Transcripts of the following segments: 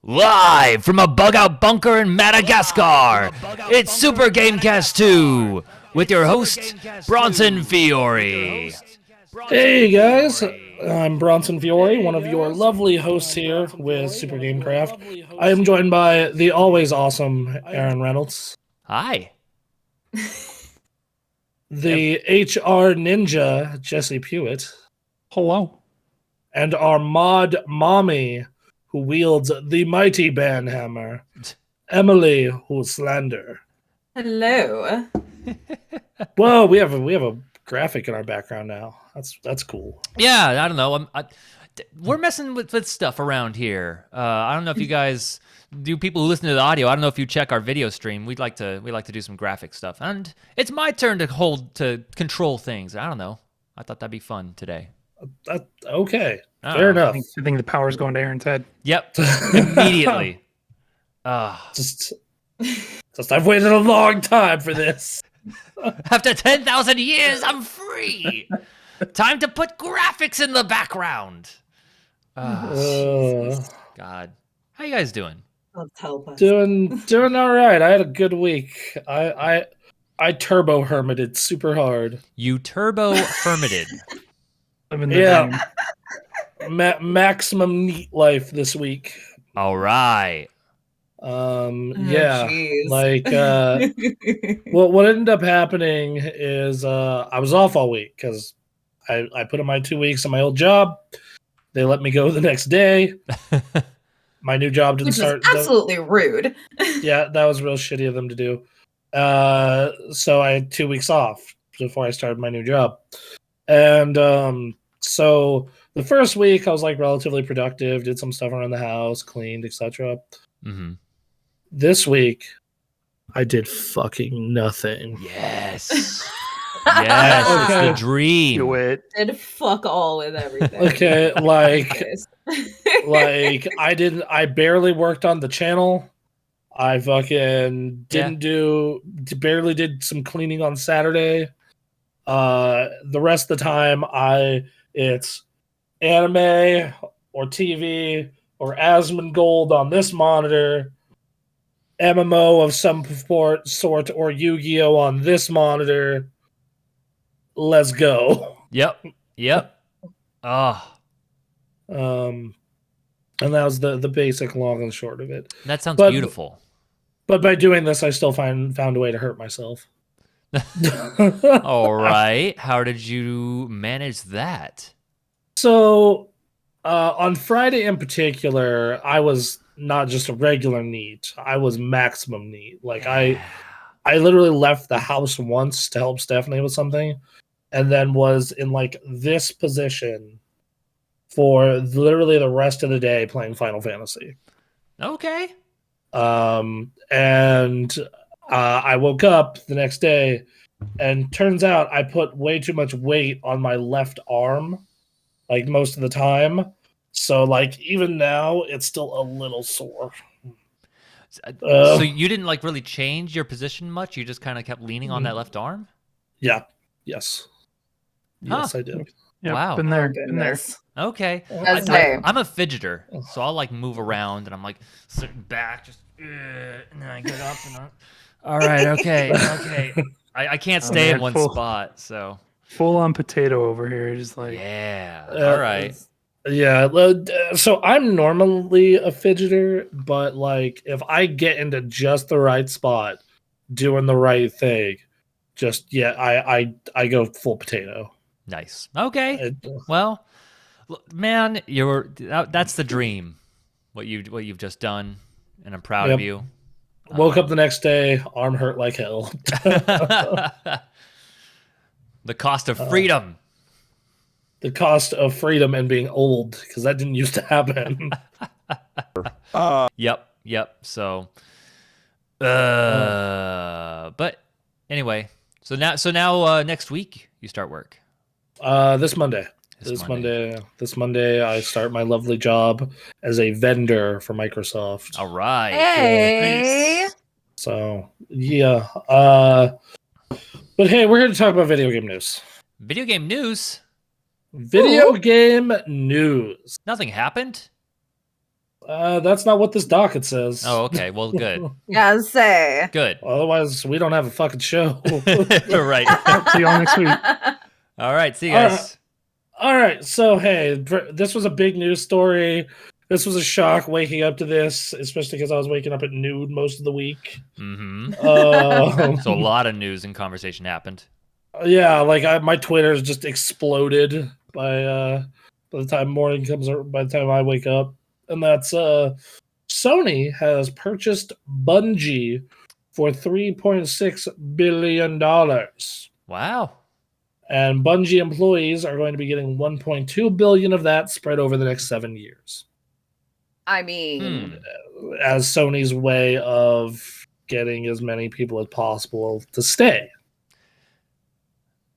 Live from a bug-out bunker in Madagascar, it's Super Gamekast 2 with your host, Bronson Fiore. Hey guys, I'm Bronson Fiore, one of your lovely hosts here with Super Gamecraft. I am joined by the always awesome Aaron Reynolds. Hi. The HR ninja, Jesse Pewitt. Hello. And our mod mommy, who wields the mighty banhammer, Emily Hoslander. Hello. Whoa, we have a graphic in our background now. That's cool. Yeah, I don't know. We're messing with stuff around here. I don't know if you guys, people who listen to the audio, I don't know if you check our video stream. We like to do some graphic stuff, and it's my turn to control things. I don't know. I thought that'd be fun today. Okay, fair enough. I think the power's going to Aaron's head. Yep, immediately. Just I've waited a long time for this. After 10,000 years, I'm free. Time to put graphics in the background. God, how you guys doing? Let's help us. Doing all right. I had a good week. I turbo hermited super hard. You turbo hermited. Yeah. Maximum neat life this week. All right. Yeah. Geez. Like what ended up happening is I was off all week because I put in my 2 weeks on my old job. They let me go the next day. My new job didn't start. Which is absolutely rude. Yeah, that was real shitty of them to do. So I had 2 weeks off before I started my new job. And so the first week I was like relatively productive, did some stuff around the house, cleaned, etc. Mm-hmm. This week I did fucking nothing. Yes. Yes, Okay. it's the dream. Do it. Did fuck all with everything. Okay, like I barely worked on the channel. I fucking barely did some cleaning on Saturday. The rest of the time it's anime or TV or Asmongold on this monitor, MMO of some sort or YuGiOh on this monitor. Let's go. Yep. Ah. And that was the basic long and short of it. That sounds But- beautiful. But by doing this, I still found a way to hurt myself. All right. How did you manage that? So, on Friday in particular, I was not just a regular neat. I was maximum neat. Like I literally left the house once to help Stephanie with something, and then was in like this position for literally the rest of the day playing Final Fantasy. Okay. And I woke up the next day, and turns out I put way too much weight on my left arm, like most of the time. So, like, even now, it's still a little sore. So you didn't like really change your position much? You just kind of kept leaning on that left arm? Yeah. Yes. Yes, Huh. I did. Yep, Wow. Been there. Oh, Been there. goodness. Okay. That's fair. I'm a fidgeter, so I'll like move around, and I'm like sitting back, just and then I get up and all right, okay. I can't stay in man, one full- spot, so Full on potato over here. Just like yeah. All right. Yeah. So I'm normally a fidgeter, but like if I get into just the right spot, doing the right thing, I go full potato. Nice. Okay. It- Well, man, that's the dream. What you've just done, and I'm proud of Yep. you. Woke up the next day, arm hurt like hell. The cost of freedom. The cost of freedom and being old, because that didn't used to happen. Yep. So, but anyway, so now next week you start work. This Monday. This Monday, I start my lovely job as a vendor for Microsoft. All right. Hey. So yeah. But hey, we're here to talk about video game news. Video game news. Video game news. Nothing happened. That's not what this docket says. Oh, okay. Well, good. Yeah, say. Good. Otherwise, we don't have a fucking show. Right. See y'all next week. All right. See you All guys. All right, so hey, this was a big news story. This was a shock waking up to this, especially because I was waking up at noon most of the week. Mm-hmm. Um, So a lot of news and conversation happened. Yeah, like my Twitter's just exploded by the time morning comes, or by the time I wake up, and that's Sony has purchased Bungie for $3.6 billion, Wow. and Bungie employees are going to be getting 1.2 billion of that spread over the next 7 years, I mean, as Sony's way of getting as many people as possible to stay.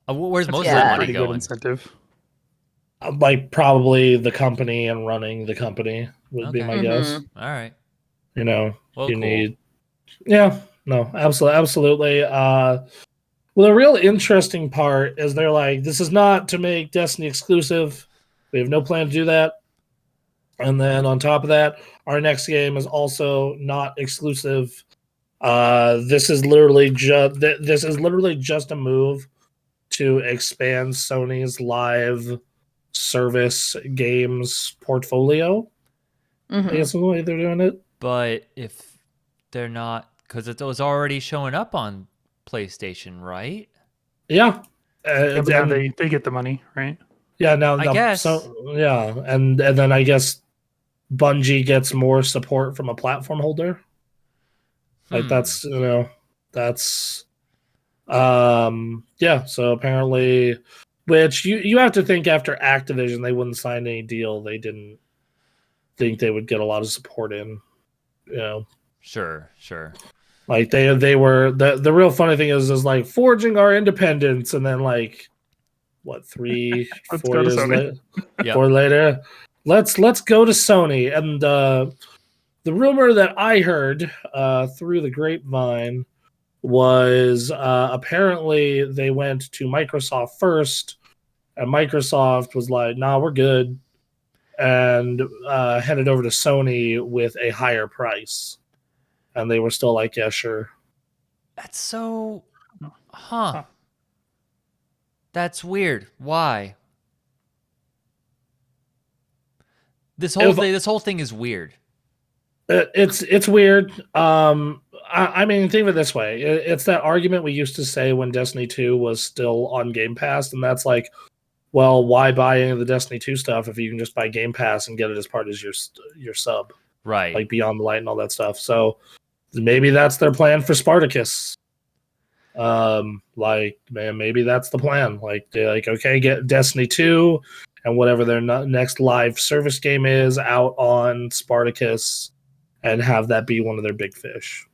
Where's most Yeah. of that money Pretty good going? incentive. Like probably the company and running the company would be Okay. my guess. All right. You know, Well, you cool. need, yeah, no, absolutely. Well, the real interesting part is they're like, this is not to make Destiny exclusive. We have no plan to do that. And then on top of that, our next game is also not exclusive. This is literally just a move to expand Sony's live service games portfolio. I guess is the way they're doing it. But if they're not, because it was already showing up on PlayStation, right? Yeah. Yeah, but now And- they get the money, right? yeah, now I guess. So yeah, and then I guess Bungie gets more support from a platform holder. Like that's yeah, so apparently, which you have to think, after Activision they wouldn't sign any deal they didn't think they would get a lot of support in, you know. Sure. Like they were, the real funny thing is like forging our independence, and then like what, 3 Let's 4 go to years Sony. later, Yep. 4 later, let's go to Sony. And the rumor that I heard through the grapevine was apparently they went to Microsoft first, and Microsoft was like, "Nah, we're good," and headed over to Sony with a higher price, and they were still like, "Yeah, sure." That's so, That's weird. Why? This whole thing is weird. It's weird. I mean, think of it this way: it's that argument we used to say when Destiny 2 was still on Game Pass, and that's like, well, why buy any of the Destiny 2 stuff if you can just buy Game Pass and get it as part of your sub, Right. like Beyond the Light and all that stuff. So maybe that's their plan for Spartacus. Like, man, maybe that's the plan. Like, they're like, okay, get Destiny 2 and whatever their next live service game is out on Spartacus, and have that be one of their big fish.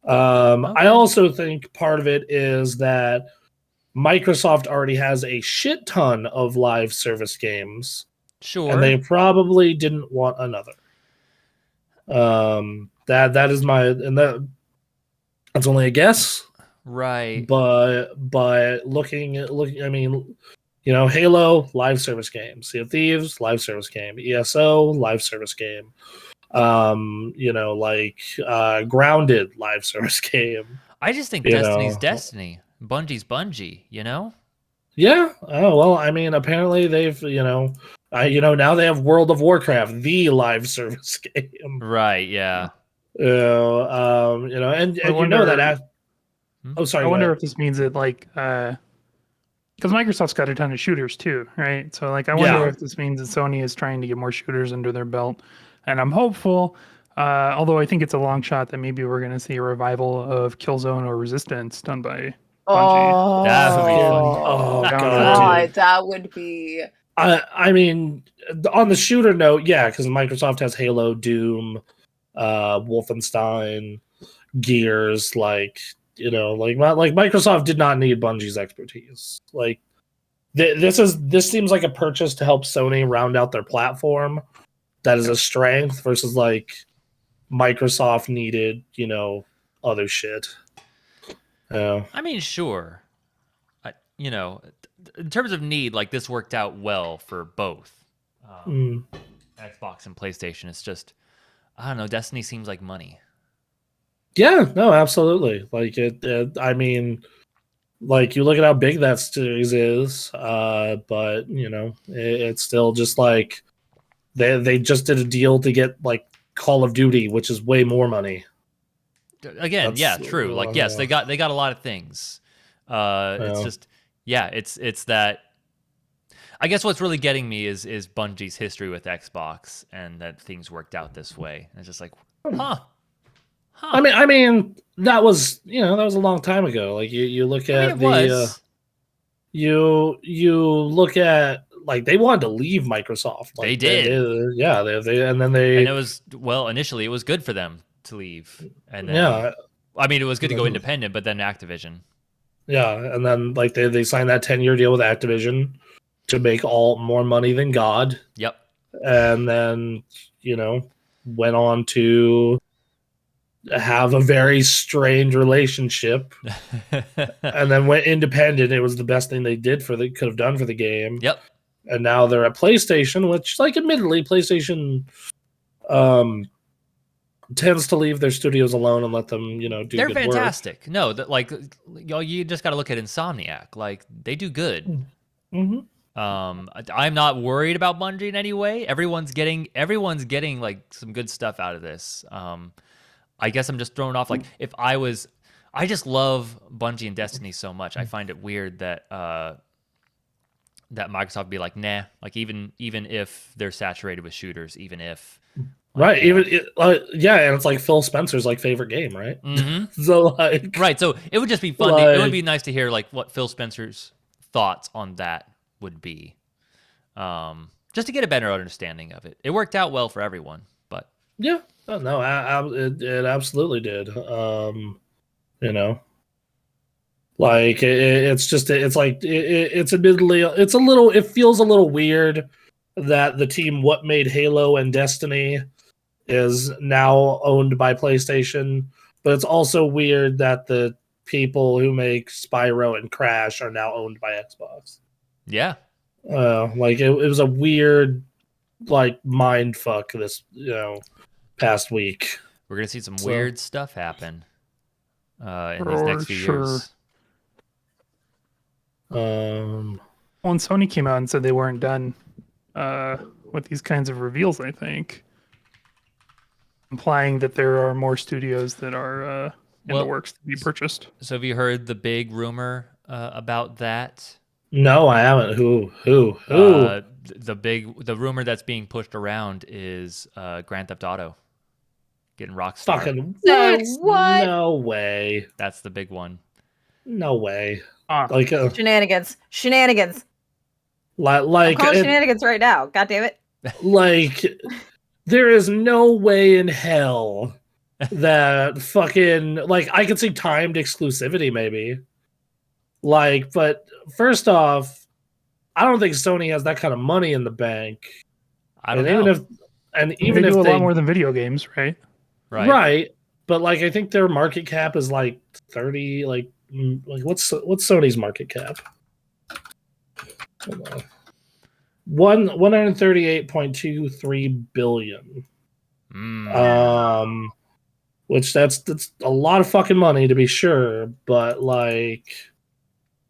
I also think part of it is that Microsoft already has a shit ton of live service games, Sure. and they probably didn't want another. That is that's only a guess. Right. But looking, I mean, you know, Halo, live service game. Sea of Thieves, live service game. ESO, live service game. You know, like Grounded, live service game. I just think You Destiny's know. Destiny. Bungie's Bungie, you know? Yeah. Oh well, I mean, apparently they've, now they have World of Warcraft, the live service game. Right, yeah. And you know that. Oh, sorry. I go wonder ahead. if this means that, like, because Microsoft's got a ton of shooters too, right? So, like, I wonder Yeah. if this means that Sony is trying to get more shooters under their belt. And I'm hopeful, although I think it's a long shot, that maybe we're going to see a revival of Killzone or Resistance done by Bungie. Oh, That would be funny. Oh God, god. dude. that would be. I mean, on the shooter note, yeah, because Microsoft has Halo, Doom, Wolfenstein, Gears. Like, like Microsoft did not need Bungie's expertise. Like, this seems like a purchase to help Sony round out their platform. That is a strength versus like Microsoft needed, other shit. Yeah. I mean, sure. In terms of need, like, this worked out well for both. Xbox and PlayStation. It's just, I don't know. Destiny seems like money. Yeah, no, absolutely. Like I mean, like you look at how big that series is, but you know, it's still just like they just did a deal to get like Call of Duty, which is way more money. Again, That's yeah, true. Like, yes, they got a lot of things. It's just, yeah, it's that. I guess what's really getting me is Bungie's history with Xbox and that things worked out this way. And it's just like, huh. I mean, that was that was a long time ago. Like you look at it was. You look at like they wanted to leave Microsoft. Like, they did. And it was initially it was good for them to leave, and then yeah, I mean it was good to go independent, but then Activision. Yeah, and then like they signed that 10-year deal with Activision to make more money than God. Yep. And then went on to have a very strained relationship, and then went independent. It was the best thing they could have done for the game. Yep. And now they're at PlayStation, which, like, admittedly, PlayStation tends to leave their studios alone and let them, do They're good fantastic. work. No, like you just got to look at Insomniac. Like they do good. Mm-hmm. I'm not worried about Bungie in any way. Everyone's getting like some good stuff out of this. I guess I'm just thrown off. Like I just love Bungie and Destiny so much. I find it weird that that Microsoft would be like, nah. Like even if they're saturated with shooters, even if right, and it's like Phil Spencer's like favorite game, right? Mm-hmm. So like, right, so it would just be fun. It would be nice to hear like what Phil Spencer's thoughts on that would be, just to get a better understanding of it. It worked out well for everyone, but yeah, no, it absolutely did. Like it's just it's like it's admittedly it feels a little weird that the team what made Halo and Destiny is now owned by PlayStation, but it's also weird that the people who make Spyro and Crash are now owned by Xbox. Yeah. Like it was a weird like mind fuck this past week. We're gonna see some weird stuff happen in these next few years. When Sony came out and said they weren't done with these kinds of reveals, I think, implying that there are more studios that are in the works to be purchased. So have you heard the big rumor about that? No, I haven't. Who? The rumor that's being pushed around is Grand Theft Auto getting Rockstar. Fucking what? No way. That's the big one. No way. Like shenanigans. Like I'm calling shenanigans right now. God damn it. Like there is no way in hell that fucking like I could see timed exclusivity maybe. Like, but first off, I don't think Sony has that kind of money in the bank. I don't know. Even they do a lot more than video games, right? Right. But like I think their market cap is like 30 like what's Sony's market cap? Hold on. 138.23 billion. Which that's a lot of fucking money to be sure, but like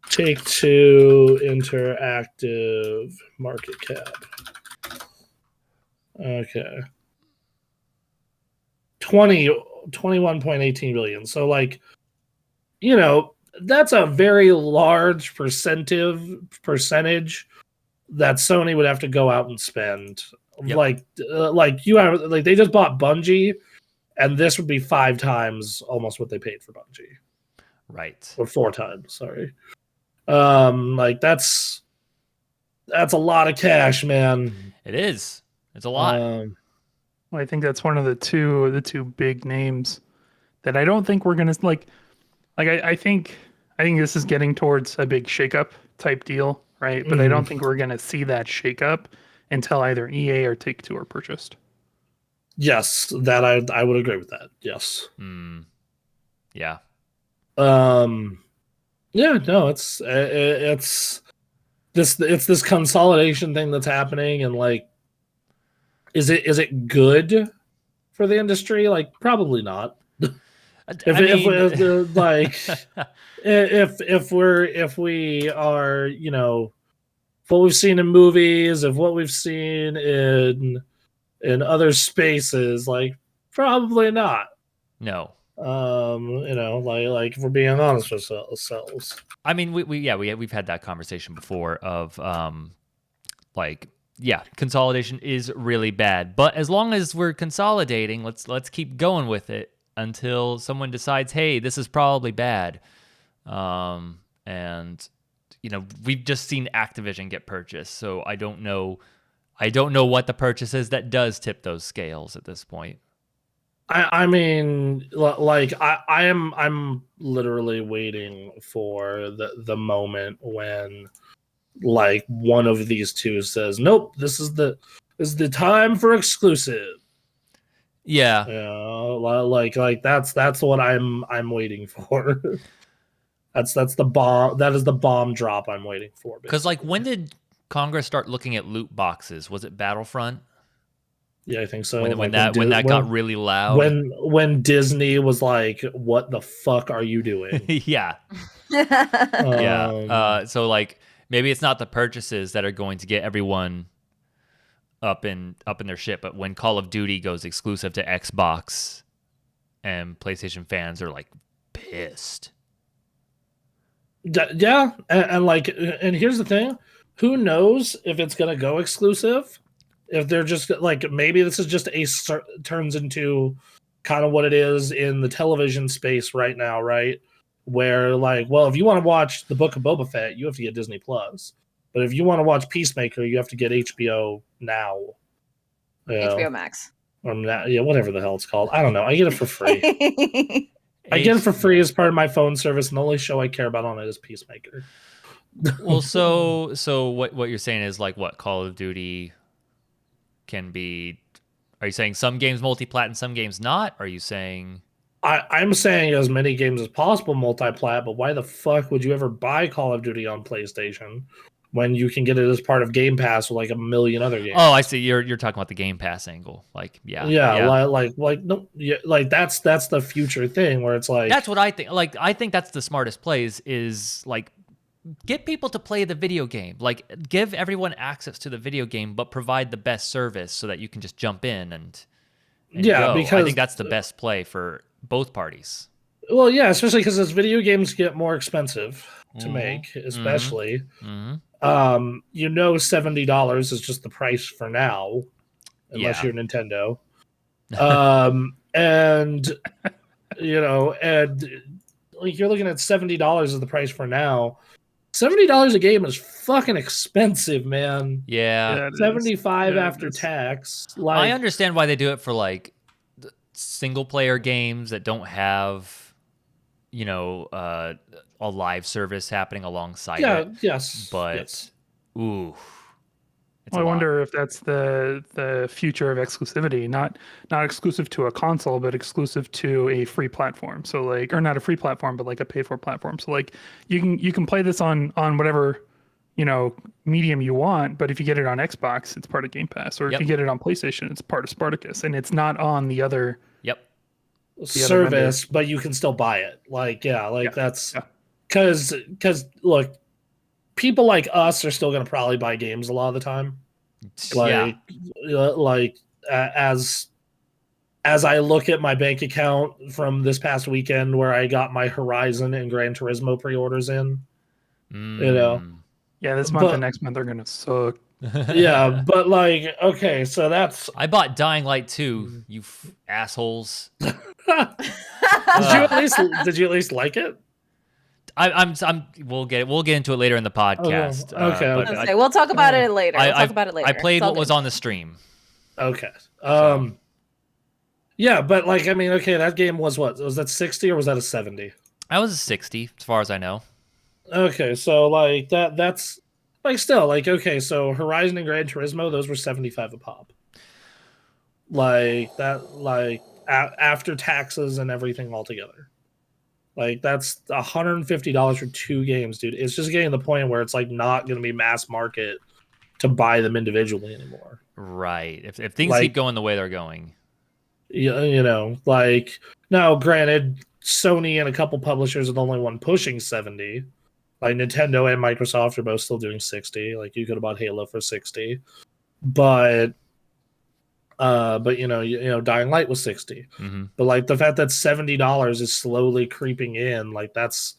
Take-Two Interactive market cap. Okay. 21.18 billion. So like that's a very large percentage that Sony would have to go out and spend. Yep. Like you have like they just bought Bungie, and this would be 5 times almost what they paid for Bungie. Right. Or 4 times, sorry. Like that's a lot of cash, man. It is. It's a lot. Well, I think that's one of the two big names that I don't think we're gonna like. I think this is getting towards a big shakeup type deal, right? But I don't think we're gonna see that shakeup until either EA or Take-Two are purchased. Yes, that I would agree with that. Yes. Yeah. Yeah. No, it's this consolidation thing that's happening, and like is it good for the industry? Like, probably not. If we are, you know, what we've seen in movies, of what we've seen in other spaces, like, probably not. No. You know, like if we're being honest with ourselves. I mean, we've had that conversation before of like, yeah, consolidation is really bad, but as long as we're consolidating, let's keep going with it until someone decides, hey, this is probably bad. And you know, we've just seen Activision get purchased, so I don't know what the purchase is that does tip those scales at this point. I mean, like I'm literally waiting for the moment when, like, one of these two says, "Nope, this is the time for exclusive." Yeah. Like that's what I'm waiting for. that's the bomb. That is the bomb drop I'm waiting for. Because, like, when did Congress start looking at loot boxes? Was it Battlefront? Yeah, I think so. When that got really loud. When Disney was like, "What the fuck are you doing?" Yeah. Yeah. So, like, maybe it's not the purchases that are going to get everyone up in their shit, but when Call of Duty goes exclusive to Xbox and PlayStation fans are like pissed. Yeah, and here's the thing: who knows if it's gonna go exclusive? If they're just like, maybe this is just turns into kind of what it is in the television space right now, right? Where, like, well, if you want to watch the Book of Boba Fett, you have to get Disney Plus. But if you want to watch Peacemaker, you have to get HBO now. HBO Max. Or whatever the hell it's called. I don't know. I get it for free. I get it for free as part of my phone service, and the only show I care about on it is Peacemaker. Well, so what you're saying is, like, what Call of Duty can be? Are you saying some games multi-plat and some games not? Are you saying? I'm saying as many games as possible multi-plat, but why the fuck would you ever buy Call of Duty on PlayStation when you can get it as part of Game Pass with like a million other games? Oh, I see. You're talking about the Game Pass angle. Like, yeah. Like no, like that's the future thing where it's like, that's what I think. Like, I think that's the smartest plays is, like, get people to play the video game. Like, give everyone access to the video game, but provide the best service so that you can just jump in and go. Because I think that's the best play for both parties. Well, yeah, especially because as video games get more expensive to make, especially, you know, $70 is just the price for now, unless you're Nintendo. And you know, and like, you're looking at $70 as the price for now. $70 a game is fucking expensive, man. Yeah. 75 after tax. Like, I understand why they do it for, like, single player games that don't have, you know, a live service happening alongside it. Yes. But ooh. I wonder if that's the future of exclusivity, not exclusive to a console, but exclusive to a free platform. So, like, or not a free platform, but like a paid for platform. So, like, you can play this on whatever, you know, medium you want, but if you get it on Xbox, it's part of Game Pass, or if you get it on PlayStation, it's part of Spartacus, and it's not on the other service, but you can still buy it. That's because look, people like us are still going to probably buy games a lot of the time. As I look at my bank account from this past weekend where I got my Horizon and Gran Turismo pre-orders in, you know. Yeah, this month and next month are going to suck. Yeah, but like, okay, so that's... I bought Dying Light 2, you assholes. Did you at least like it? We'll get into it later in the podcast. Okay. We'll talk about it later. I played what was on the stream. Okay. Yeah, but like, I mean, okay, that game was what? Was that 60 or was that a 70? That was a 60, as far as I know. Okay, so like that's like, still, like, okay, so Horizon and Gran Turismo, those were 75 a pop. Like that, like after taxes and everything altogether. Like, that's $150 for 2 games, dude. It's just getting to the point where it's like not going to be mass market to buy them individually anymore. Right. If things Like- keep going the way they're going. You know, like, now granted, Sony and a couple publishers are the only one pushing 70. Like Nintendo and Microsoft are both still doing 60. Like you could have bought Halo for 60. But you know, Dying Light was 60. Mm-hmm. But like the fact that $70 is slowly creeping in, like that's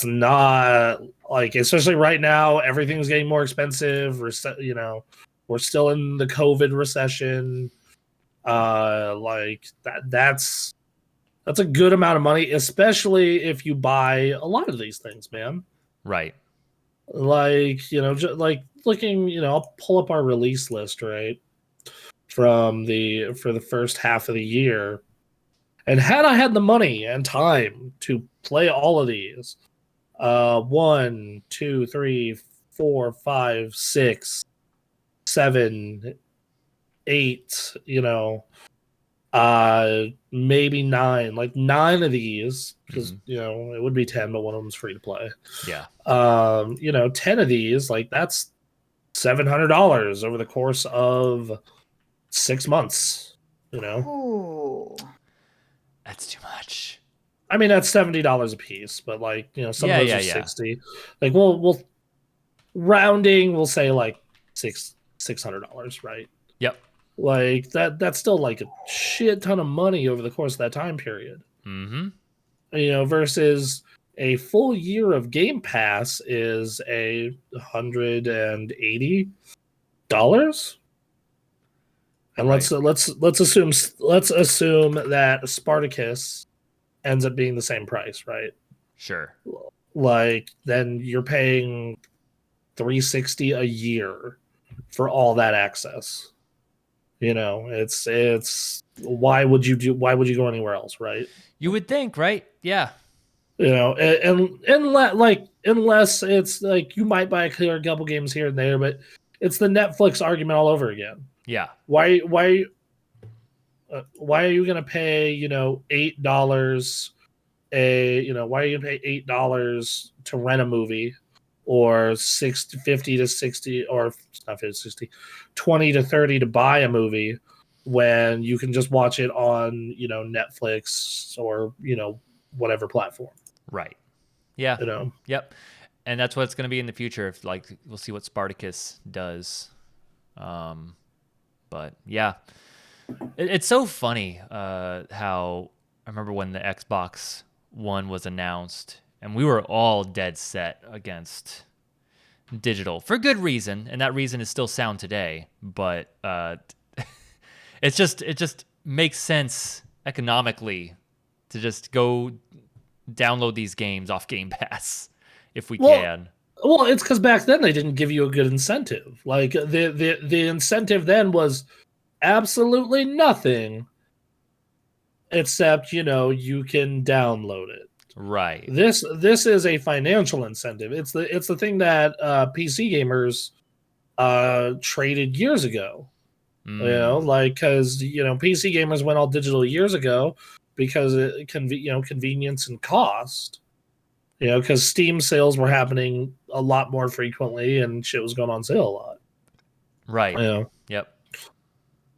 not, like, especially right now, everything's getting more expensive. You know, we're still in the COVID recession. Like that's a good amount of money, especially if you buy a lot of these things, man. Right. Like, you know, like looking, you know, I'll pull up our release list, right, for the first half of the year. And had I had the money and time to play all of these, 1, 2, 3, 4, 5, 6, 7, 8, you know, maybe 9, like 9 of these, because you know, it would be 10, but one of them's free to play. Yeah. You know, 10 of these, like that's $700 over the course of 6 months, you know. Ooh. That's too much. I mean, that's $70 a piece, but like, you know, some of those are 60. Like we'll rounding, we'll say like $600, right? Yep. Like that's still like a shit ton of money over the course of that time period. Mm-hmm. You know, versus a full year of Game Pass is $180. And Right. let's assume that Spartacus ends up being the same price, right? Sure. Like then you're paying $360 a year for all that access. You know, it's why would you go anywhere else, right? You would think, right? Yeah. You know, and unless it's like you might buy a couple games here and there, but it's the Netflix argument all over again. Yeah. Why are you gonna pay, you know, $8 why are you gonna pay $8 to rent a movie, or 50 to 60, or not 50 to 60, 20 to 30 to buy a movie, when you can just watch it on, you know, Netflix or, you know, whatever platform. Right. Yeah. You know. Yep. And that's what it's going to be in the future. If like we'll see what Spartacus does. But yeah, it's so funny how I remember when the Xbox One was announced, and we were all dead set against digital for good reason, and that reason is still sound today. But it just makes sense economically to just go download these games off Game Pass if we can. Well, it's because back then they didn't give you a good incentive. Like the incentive then was absolutely nothing, except, you know, you can download it. Right. This is a financial incentive. It's the thing that PC gamers traded years ago. You know, like, because, you know, PC gamers went all digital years ago because convenience and cost. You know, because Steam sales were happening a lot more frequently and shit was going on sale a lot. Right. You know? Yep.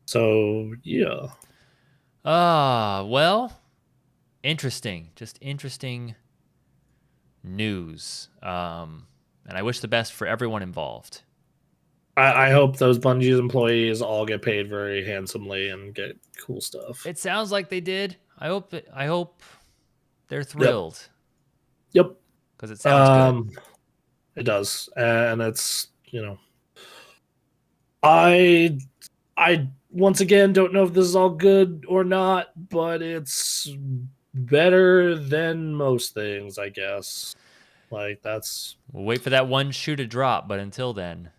So, yeah. Well, interesting. Just interesting news. And I wish the best for everyone involved. I hope those Bungie's employees all get paid very handsomely and get cool stuff. It sounds like they did. I hope they're thrilled. Yep. Because it sounds good. It does. And it's, you know, I once again don't know if this is all good or not, but it's better than most things, I guess. Like, that's... We'll wait for that one shoe to drop, but until then.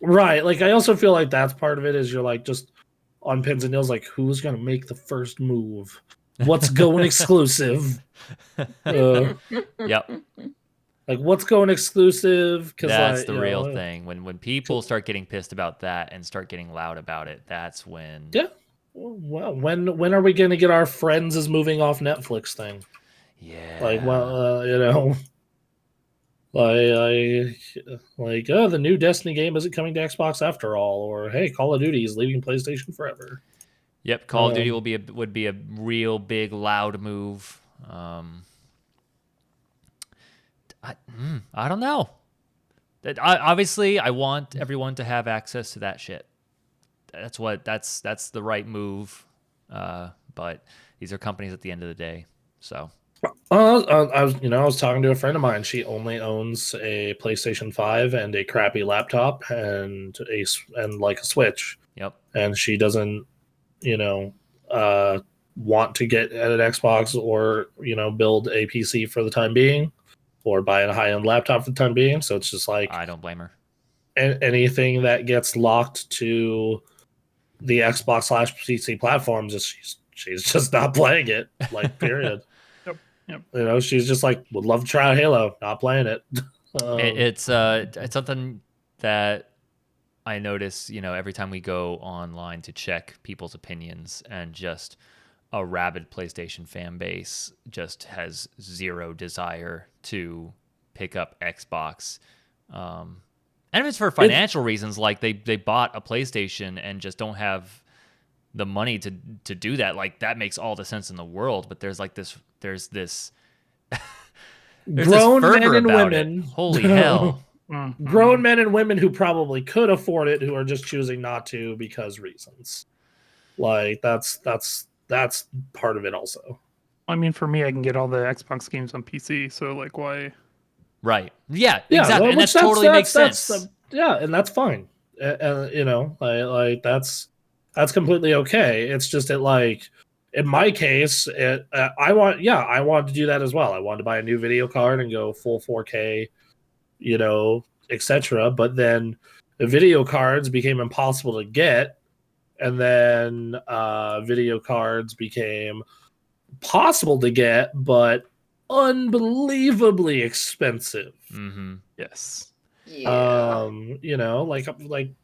Right. Like, I also feel like that's part of it, is you're like just on pins and needles, like, who's going to make the first move? What's going exclusive? Yep. Like, what's going exclusive? That's the real thing. When people start getting pissed about that and start getting loud about it, that's when... Yeah. Well, when are we going to get our Friends is moving off Netflix thing? Yeah. Like, well, you know... Like, oh, the new Destiny game isn't coming to Xbox after all, or hey, Call of Duty is leaving PlayStation forever. Yep, Call of Duty would be a real big loud move. I don't know. Obviously, I want everyone to have access to that shit. That's the right move. But these are companies at the end of the day. So I was talking to a friend of mine. She only owns a PlayStation 5 and a crappy laptop and like a Switch. Yep. And she doesn't, want to get an Xbox or build a PC for the time being, or buy a high-end laptop for the time being. So it's just like, I don't blame her. Anything that gets locked to the Xbox/PC platforms, she's just not playing it. Like, period. Yep. She's just like, would love to try Halo, not playing it. It's something that I notice, every time we go online to check people's opinions, and just a rabid PlayStation fan base just has zero desire to pick up Xbox. And if it's for financial reasons, like they bought a PlayStation and just don't have the money to do that, like that makes all the sense in the world. But there's this grown men and women. Holy hell. Grown men and women who probably could afford it, who are just choosing not to because reasons. Like that's part of it also. I mean, for me, I can get all the Xbox games on PC, so like, why? Right. Yeah, exactly. Well, and that totally makes sense. And that's fine. Like that's completely okay. It's just that, like, in my case, I want to do that as well. I wanted to buy a new video card and go full 4K, etc. But then the video cards became impossible to get, and then video cards became possible to get, but unbelievably expensive. Mm-hmm. Yes. Yeah. Like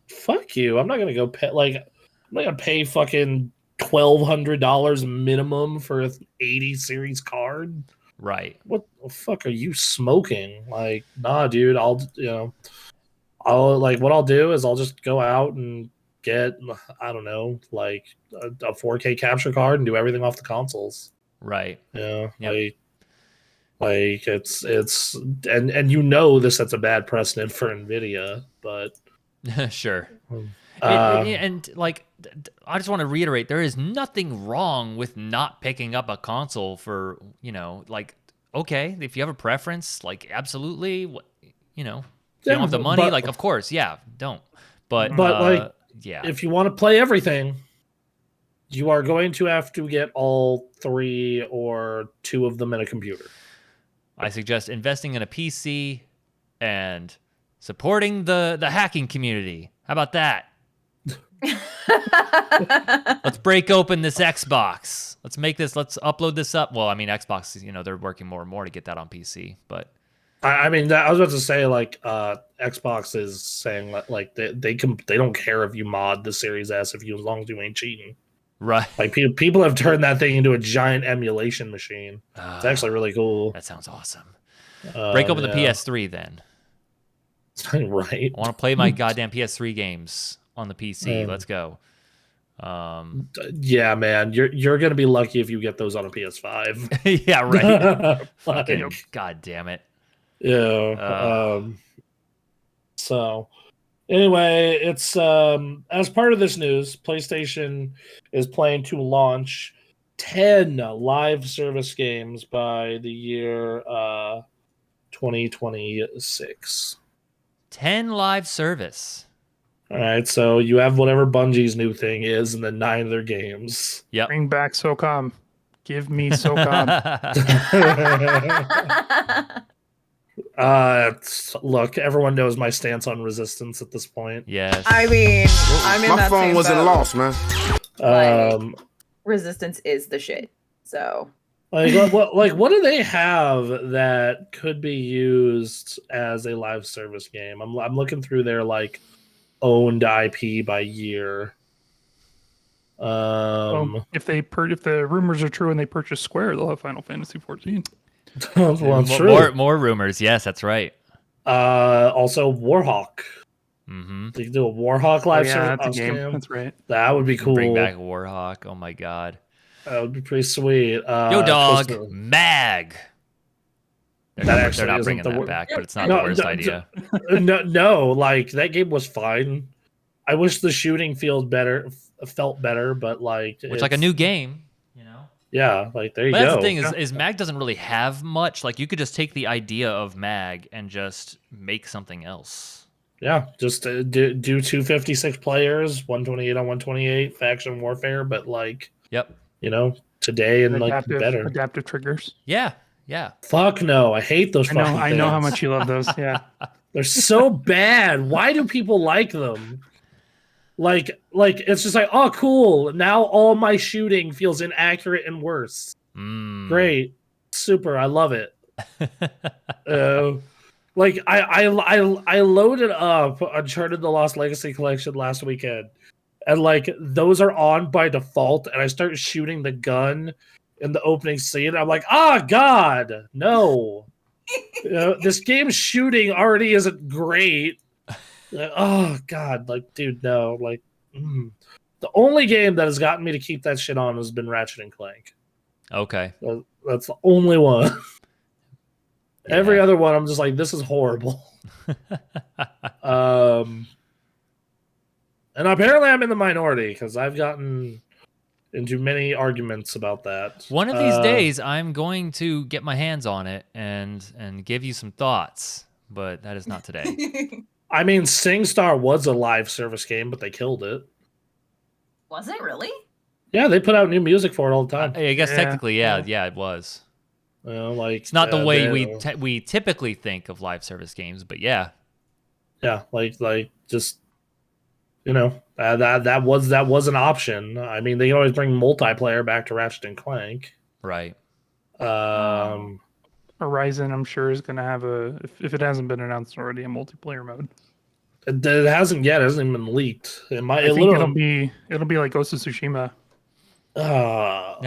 fuck you. I'm not gonna go pay. Like, I'm not gonna pay fucking $1,200 minimum for an 80 series card. Right. What the fuck are you smoking? Like, nah, dude. What I'll do is I'll just go out and get, I don't know, like a 4K capture card and do everything off the consoles. Right. Yeah. Yep. Like it's this sets a bad precedent for Nvidia, but sure. And like, I just want to reiterate, there is nothing wrong with not picking up a console for, like, okay, if you have a preference, like, absolutely, if you don't have the money, like, of course, yeah, don't. But like, yeah, if you want to play everything, you are going to have to get all 3 or 2 of them in a computer. I suggest investing in a PC and supporting the hacking community. How about that? Let's break open this Xbox. Let's upload this up. Well, I mean, Xbox, they're working more and more to get that on PC, but I mean, I was about to say, like, Xbox is saying like they don't care if you mod the Series S as long as you ain't cheating. Right. Like, people have turned that thing into a giant emulation machine. It's actually really cool. That sounds awesome. Break open the PS3 then. Right. I want to play my goddamn PS3 games on the PC. Let's go. Yeah, man, you're gonna be lucky if you get those on a PS5. Yeah, right. Fucking god damn it. Yeah. So anyway, it's as part of this news, PlayStation is planning to launch 10 live service games by the year 2026. 10 live service. All right, so you have whatever Bungie's new thing is, and then 9 of their games. Yep. Bring back SOCOM. Give me SOCOM. Look, everyone knows my stance on Resistance at this point. Yes. I mean, I'm in My that phone same wasn't boat. lost, man. Resistance is the shit. So, what do they have that could be used as a live service game? I'm looking through their like owned IP by year. If the rumors are true and they purchase Square, they'll have Final Fantasy 14. Well, true. More rumors. Yes, that's right. Also Warhawk. Mm-hmm. They can do a Warhawk live yeah, that's a game. game. That's right. That would be cool. Bring back Warhawk. Oh my god. That would be pretty sweet. Yo, dog, Coastal- Mag. They're That not, actually they're not isn't bringing the that wor- back, but it's not the worst idea. No, like that game was fine. I wish the shooting felt better, but like Which like a new game, you know. Yeah, like there you But go. that's the thing is Mag doesn't really have much. Like you could just take the idea of Mag and just make something else. Yeah, just do 256 players, 128 on 128 faction warfare, but like today and like better adaptive triggers. Yeah. Fuck no, I hate those. I know how much you love those. Yeah, they're so bad. Why do people like them? Like it's just like, oh cool, now all my shooting feels inaccurate and worse. Great, super, I love it. Like I loaded up Uncharted: The Lost Legacy collection last weekend, and like those are on by default, and I start shooting the gun in the opening scene. I'm like, god, no. This game's shooting already isn't great. Oh god, like dude, no, like the only game that has gotten me to keep that shit on has been Ratchet and Clank. Okay, that's the only one. Yeah. Every other one, I'm just like, this is horrible. And apparently, I'm in the minority because I've gotten into many arguments about that. One of these days, I'm going to get my hands on it and give you some thoughts, but that is not today. I mean, SingStar was a live service game, but they killed it. Was it really? Yeah, they put out new music for it all the time. I guess technically, yeah, it was. Like it's not the way we typically think of live service games, but yeah, like just that was an option. I mean, they can always bring multiplayer back to Ratchet and Clank, right? Horizon, I'm sure, is going to have if it hasn't been announced already, a multiplayer mode. It hasn't yet. It hasn't even been leaked. I think it'll be like Ghost of Tsushima. Not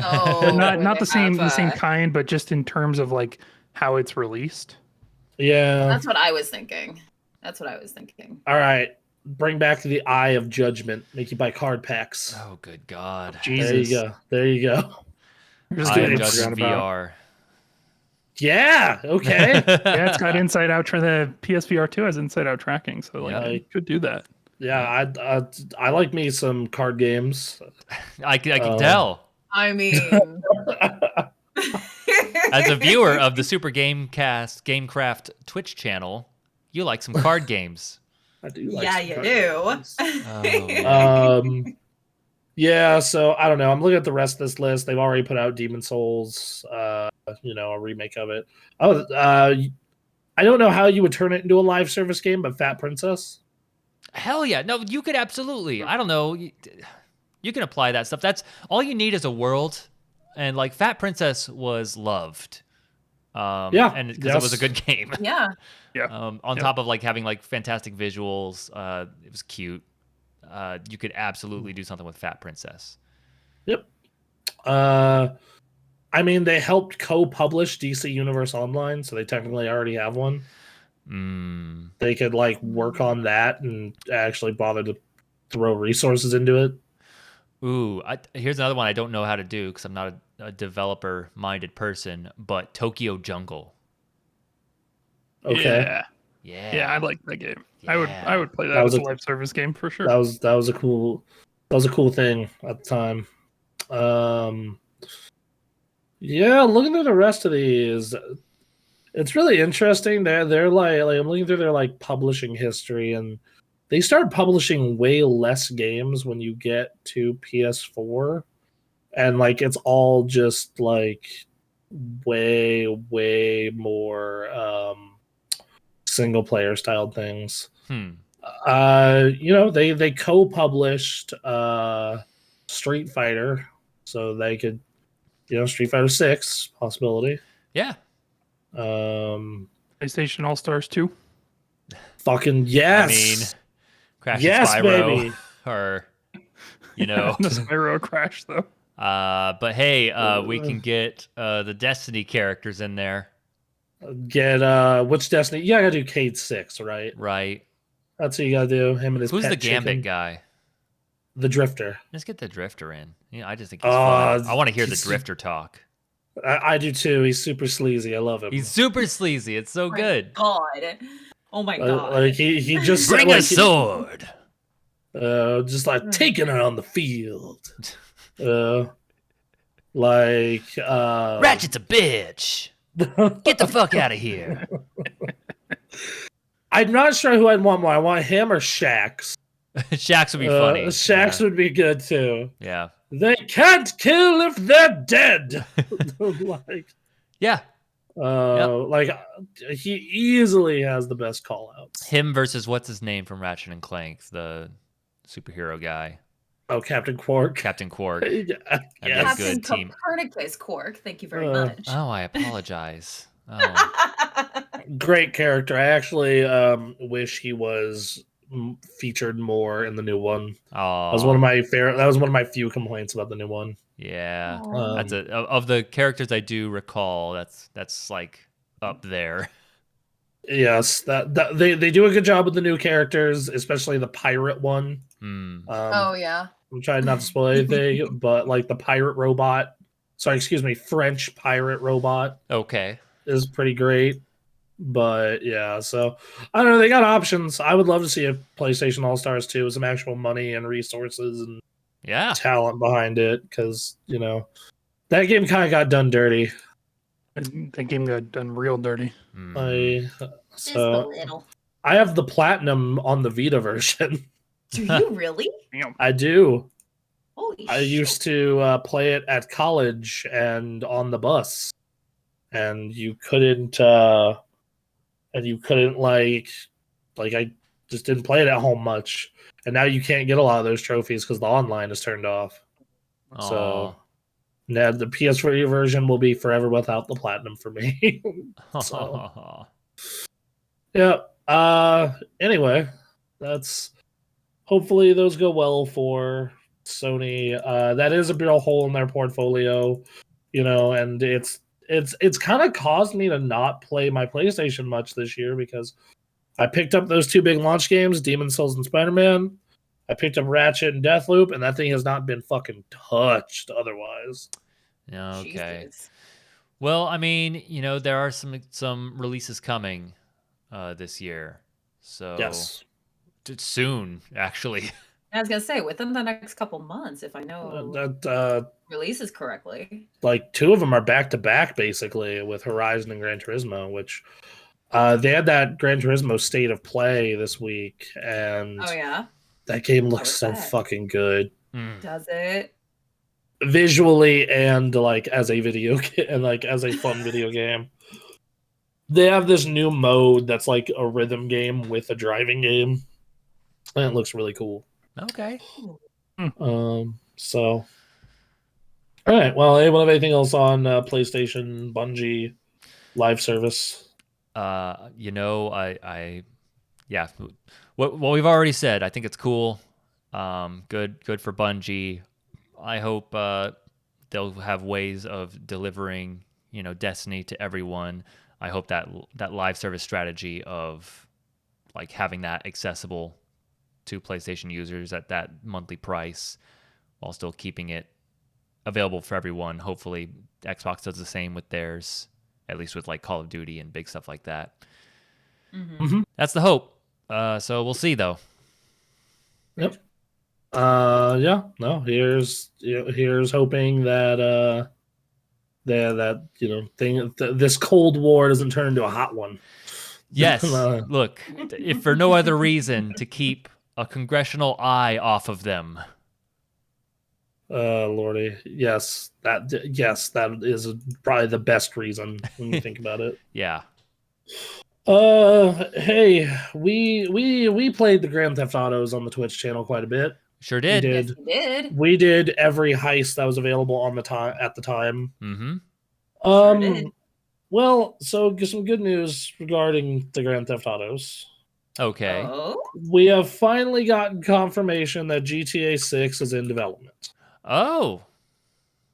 the same kind, but just in terms of like how it's released. Yeah, that's what I was thinking. All right, bring back the Eye of Judgment. Make you buy card packs. Oh, good God! Jesus, there you go. Eye of Judgment VR. Yeah. Okay. Yeah, it's got inside out. The PSVR 2 has inside out tracking, so you could do that. Yeah, I like me some card games. I can tell. I mean, as a viewer of the Super Gamecraft Twitch channel, you like some card games. I do. Like yeah, you do. Yeah, so I don't know. I'm looking at the rest of this list. They've already put out Demon Souls, a remake of it. I don't know how you would turn it into a live service game, but Fat Princess. Hell yeah. No, you could absolutely. I don't know. You can apply that stuff. That's all you need is a world. And like Fat Princess was loved. And because it was a good game. Yeah. On top of like having like fantastic visuals, it was cute. You could absolutely do something with Fat Princess. Yep. I mean, they helped co-publish DC Universe Online, so they technically already have one. They could like work on that and actually bother to throw resources into it. Ooh, here's another one I don't know how to do because I'm not a developer-minded person, but Tokyo Jungle. Okay. Yeah, I like that game. Yeah. I would play that as a live service game for sure. That was a cool thing at the time. Yeah, looking at the rest of these, it's really interesting. They're like I'm looking through their like publishing history, and they start publishing way less games when you get to PS4, and like it's all just like way more single player styled things. They co-published Street Fighter, so they could Street Fighter 6 possibility. Yeah. PlayStation All Stars 2. Fucking yes. I mean, Crash Spyro, baby. Or the Spyro Crash though. But hey, we can get the Destiny characters in there. Get which Destiny? You gotta do Cade 6, right? Right. That's what you gotta do. Him and his Who's pet the Gambit chicken. guy? The Drifter. Let's get the Drifter in. I just think he's fun. I want to hear the he's- Drifter talk. I do too. He's super sleazy. I love him. He's super sleazy. It's so good. God. Oh my god. Like he just Bring like, a sword. just like taking it on the field. Like Ratchet's a bitch. Get the fuck out of here. I'm not sure who I'd want more. I want him or Shax. Shax would be funny. Shax would be good too. Yeah. They can't kill if they're dead. Like, Yeah. like he easily has the best call outs. Him versus what's his name from Ratchet and Clanks, the superhero guy. Oh, Captain Quark. Captain Quark. Yeah. Yes. Captain Good team. Copernicus Quark. Thank you very Uh, much. Oh, I apologize. Oh. Great character. I actually wish he was featured more in the new one. Oh. That was one of my favorite. That was one of my few complaints about the new one. Yeah. Aw. That's of the characters I do recall, that's like up there. Yes, that they do a good job with the new characters, especially the pirate one. Oh yeah. I'm trying not to spoil anything, but like the pirate robot. Sorry, excuse me, French pirate robot Okay. is pretty great. But yeah, so I don't know. They got options. I would love to see a PlayStation All Stars 2 with some actual money and resources and Yeah. talent behind it, because that game kind of got done dirty. That game got done real dirty. Just a little. I have the platinum on the Vita version. Do you really? I do. Holy I shit. used to play it at college and on the bus, and you couldn't like I just didn't play it at home much, and now you can't get a lot of those trophies because the online is turned off. So now the PS4 version will be forever without the platinum for me. So yeah. Anyway, that's hopefully those go well for Sony. That is a real hole in their portfolio, and it's kind of caused me to not play my PlayStation much this year, because I picked up those two big launch games, Demon's Souls and Spider-Man. I picked up Ratchet and Deathloop, and that thing has not been fucking touched otherwise. Okay. Jesus. Well, I mean, there are some releases coming this year. So Yes. soon, actually. I was gonna say within the next couple months, if I know releases correctly. Like two of them are back to back, basically, with Horizon and Gran Turismo, which they had that Gran Turismo State of Play this week, and Oh yeah. that game looks was so that? fucking good Does it? visually and like as a video and like as a fun video game. They have this new mode that's like a rhythm game with a driving game, and it looks really cool. Okay. So all right, well, anyone have anything else on PlayStation Bungie live service? Yeah, what we've already said, I think it's cool. Good for Bungie. I hope they'll have ways of delivering, Destiny to everyone. I hope that live service strategy of like having that accessible to PlayStation users at that monthly price while still keeping it available for everyone. Hopefully Xbox does the same with theirs, at least with like Call of Duty and big stuff like that. Mm-hmm. That's the hope. So we'll see though. Yep. Yeah. No. Here's hoping that this Cold War doesn't turn into a hot one. Yes. Look, if for no other reason, to keep a congressional eye off of them. Lordy, yes, that is probably the best reason when you think about it. Yeah. Hey, we played the Grand Theft Autos on the Twitch channel quite a bit. Sure did. We Yes, did. you did. We did every heist that was available on the time at the time. Mm-hmm. Sure did. Well, so some good news regarding the Grand Theft Autos. Okay. Oh. We have finally gotten confirmation that GTA 6 is in development. Oh,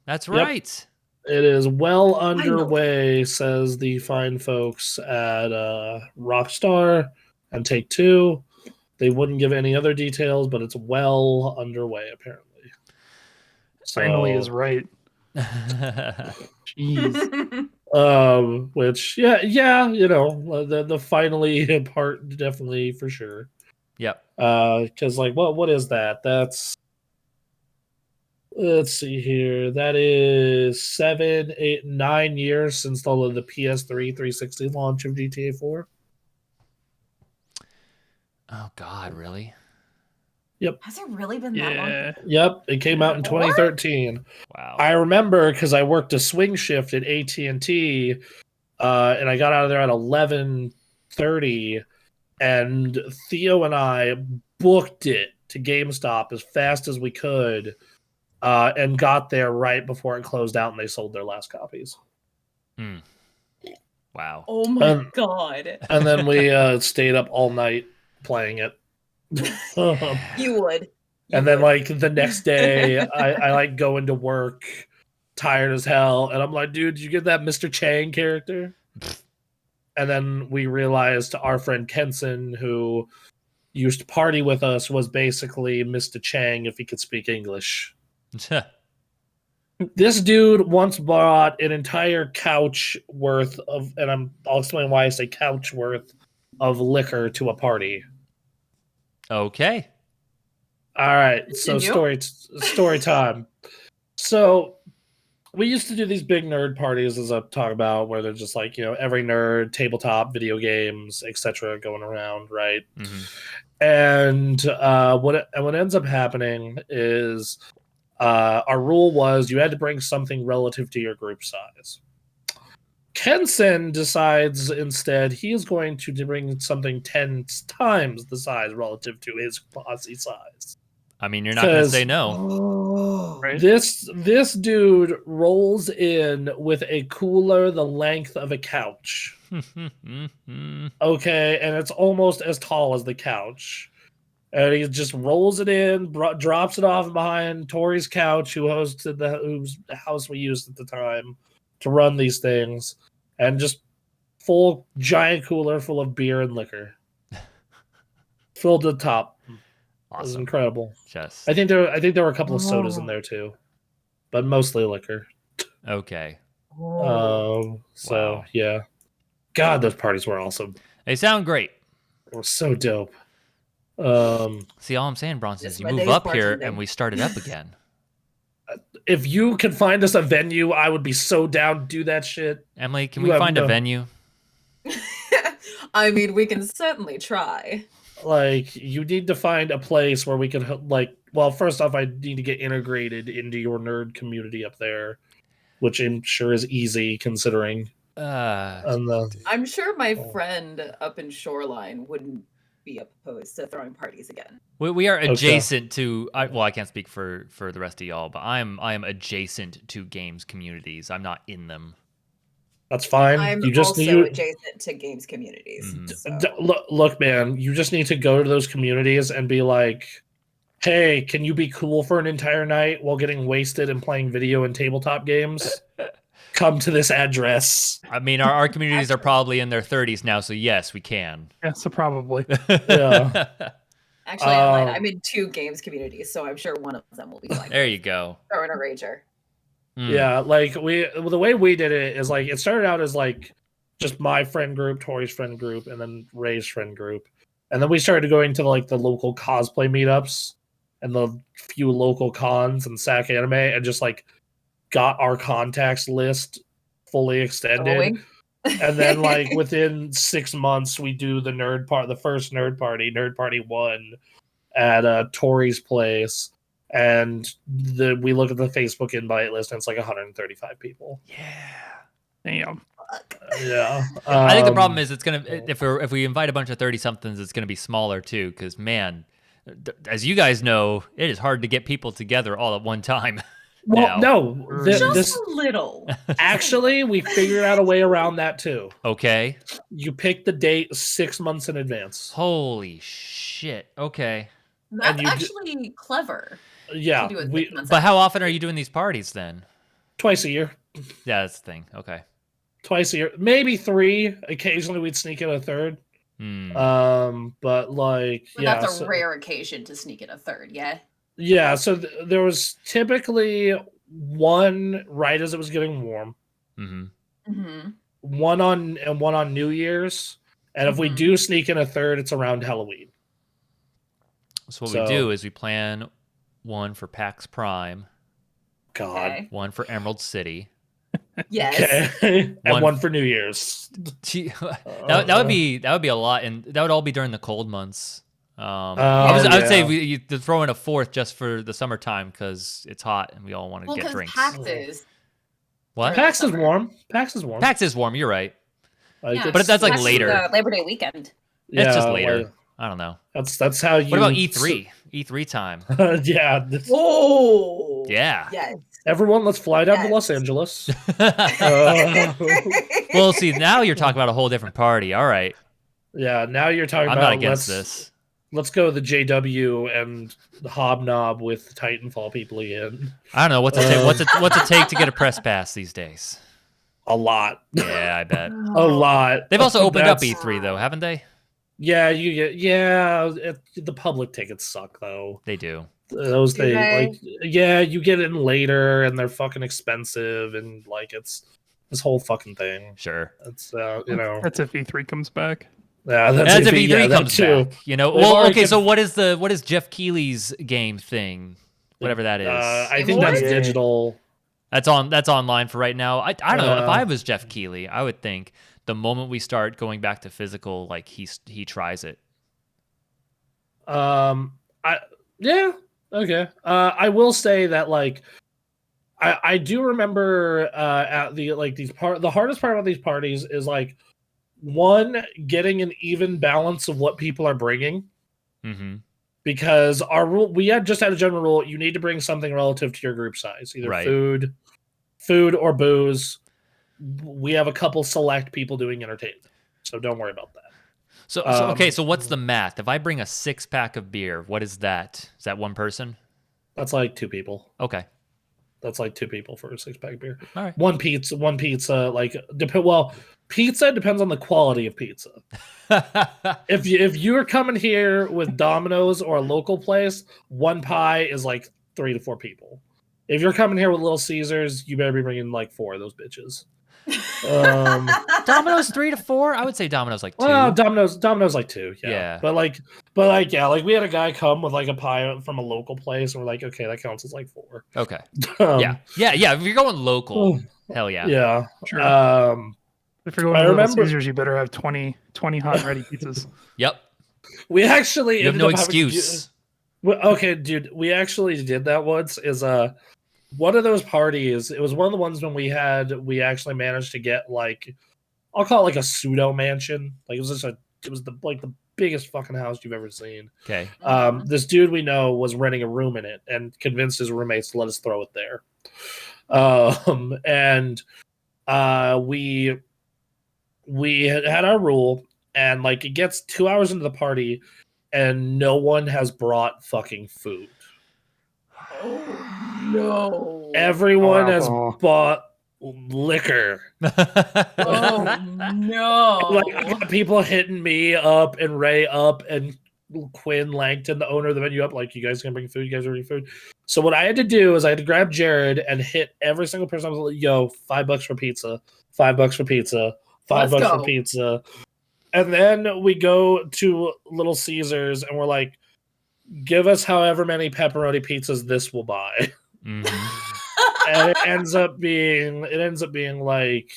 that's Yep. right. It is well underway, says the fine folks at Rockstar and Take-Two. They wouldn't give any other details, but it's well underway, apparently. So, finally is right. Jeez. Which, yeah, you know, the finally part, definitely for sure. Yep. Because like, what is that? That's, let's see here. That is 7, 8, 9 years since the PS3 360 launch of GTA 4. Oh God, really? Yep. Has it really been that long? Yep, it came out in 2013. Wow. I remember because I worked a swing shift at AT&T, and I got out of there at 11:30, and Theo and I booked it to GameStop as fast as we could, and got there right before it closed out and they sold their last copies. Wow. Oh my God. And then we stayed up all night playing it. You would. And then like the next day, I like go into work tired as hell, and I'm like, dude, did you get that Mr. Chang character? And then we realized our friend Kenson, who used to party with us, was basically Mr. Chang if he could speak English. This dude once bought an entire couch worth of, and I'll explain why I say couch worth of liquor to a party. Okay. All right, so story time. So we used to do these big nerd parties, as I talk about, where they're just like, you know, every nerd, tabletop, video games, etc., going around, right? Mm-hmm. And what ends up happening is our rule was you had to bring something relative to your group size. Kenson decides instead he is going to bring something 10 times the size relative to his posse size. I mean, you're not going to say no. Right? This dude rolls in with a cooler the length of a couch. Okay, and it's almost as tall as the couch. And he just rolls it in, drops it off behind Tori's couch, whose house we used at the time to run these things, and just full giant cooler full of beer and liquor, filled to the top. Awesome. It was incredible. Just, I think there were a couple of sodas in there too, but mostly liquor. Okay. So wow. Yeah, God, those parties were awesome. They sound great. They were so dope. See, all I'm saying, Bronson, is you move up here and we start it up again. If you can find us a venue, I would be so down to do that shit. Emily, can we find a venue? I mean, we can certainly try. Like, you need to find a place where we can, like, well, first off, I need to get integrated into your nerd community up there, which I'm sure is easy considering. I'm sure my friend up in Shoreline wouldn't be opposed to throwing parties again. We are adjacent to, well, I can't speak for the rest of y'all, but I am adjacent to games communities. I'm not in them. That's fine. I'm you just also adjacent to games communities. Mm-hmm. So. Look, man, you just need to go to those communities and be like, hey, can you be cool for an entire night while getting wasted and playing video and tabletop games? Come to this address. I mean, our communities are probably in their 30s now, so yes, we can. Yeah, so probably. Yeah. Actually, I'm in 2 games communities, so I'm sure one of them will be like. There you go. Throwing a rager. Yeah, like the way we did it is like it started out as like just my friend group, Tori's friend group, and then Ray's friend group, and then we started going to like the local cosplay meetups and the few local cons and SAC Anime, and just like got our contacts list fully extended. And then like within 6 months, we do the first nerd party 1 at Tori's place. And we look at the Facebook invite list, and it's like 135 people. Yeah. Damn. Yeah. I think the problem is it's gonna if we invite a bunch of 30-somethings, it's gonna be smaller too. Because man, as you guys know, it is hard to get people together all at one time. Well, no, just a little. Actually, we figured out a way around that too. Okay. You pick the date 6 months in advance. Holy shit. Okay. That's actually clever. Yeah. But how often are you doing these parties then? Twice a year. Yeah, that's the thing. Okay. Twice a year, maybe 3. Occasionally, we'd sneak in a third. But like, but yeah, that's a rare occasion to sneak in a third. Yeah. Yeah, so there was typically one right as it was getting warm. One on New Year's, and if we do sneak in a third, it's around Halloween. So what we do is we plan one for PAX Prime. God. Okay. One for Emerald City. Yes. Okay. And one for New Year's. that would be a lot, and that would all be during the cold months. I would say you throw in a fourth just for the summertime because it's hot and we all want to get drinks. PAX is. What? PAX is warm. PAX is warm. PAX is warm. You're right. Yeah, but that's like later. Labor Day weekend. Yeah, it's just later. I don't know. That's how you. What about E3? E3 time. Yeah. Oh. Yeah. Yes. Everyone, let's fly down to Los Angeles. Well, see, now you're talking about a whole different party. All right. Yeah, now you're talking I'm about. not against this. Let's go to the JW and the hobnob with Titanfall people again. I don't know what's it take to get a press pass these days. A lot. Yeah, I bet. A lot. They've also opened up E3 though, haven't they? Yeah, the public tickets suck though. They do. Those you get in later and they're fucking expensive and like it's this whole fucking thing. Sure. It's that's if E3 comes back. Yeah, that's if E3 comes back. You know. Well, okay. So what is Jeff Keighley's game thing? Whatever that is. I think that's digital. That's online for right now. I don't know. If I was Jeff Keighley, I would think the moment we start going back to physical, like he tries it. Okay. I will say that like I do remember at the hardest part about these parties is like one, getting an even balance of what people are bringing. Because our rule, we had just had a general rule: you need to bring something relative to your group size, either food or booze. We have a couple select people doing entertainment, so don't worry about that. So okay, so what's the math? If I bring a 6-pack of beer, what is that? Is that one person? That's like 2 people. Okay. That's like 2 people for a 6-pack beer. All right. One pizza, like pizza depends on the quality of pizza. If you're coming here with Domino's or a local place, one pie is like 3 to 4 people. If you're coming here with Little Caesars, you better be bringing like 4 of those bitches. Domino's 3 to 4? I would say Domino's like 2. Well, Domino's like 2. Yeah. But we had a guy come with like a pie from a local place, and we're like, okay, that counts as like 4. Okay. Yeah. If you're going local, hell yeah. Yeah. Sure. If you're going to Little Caesars, you better have 20 hot and ready pizzas. Yep. We actually you have no excuse. Okay, dude, we actually did that once. One of those parties, it was one of the ones when we actually managed to get like, I'll call it like a pseudo mansion. Like it was the biggest fucking house you've ever seen. Okay. This dude we know was renting a room in it and convinced his roommates to let us throw it there. We had our rule, and like it gets 2 hours into the party, and no one has brought fucking food. Oh, no. Everyone has bought liquor. Oh, no. Like, I got people hitting me up and Ray up and Quinn Langton, the owner of the venue, up like, you guys gonna bring food? You guys are bringing food? So what I had to do is I had to grab Jared and hit every single person. I was like, yo, $5 for pizza, $5 for pizza, $5 for pizza. And then we go to Little Caesars and we're like, give us however many pepperoni pizzas this will buy. Mm-hmm. And it ends up being like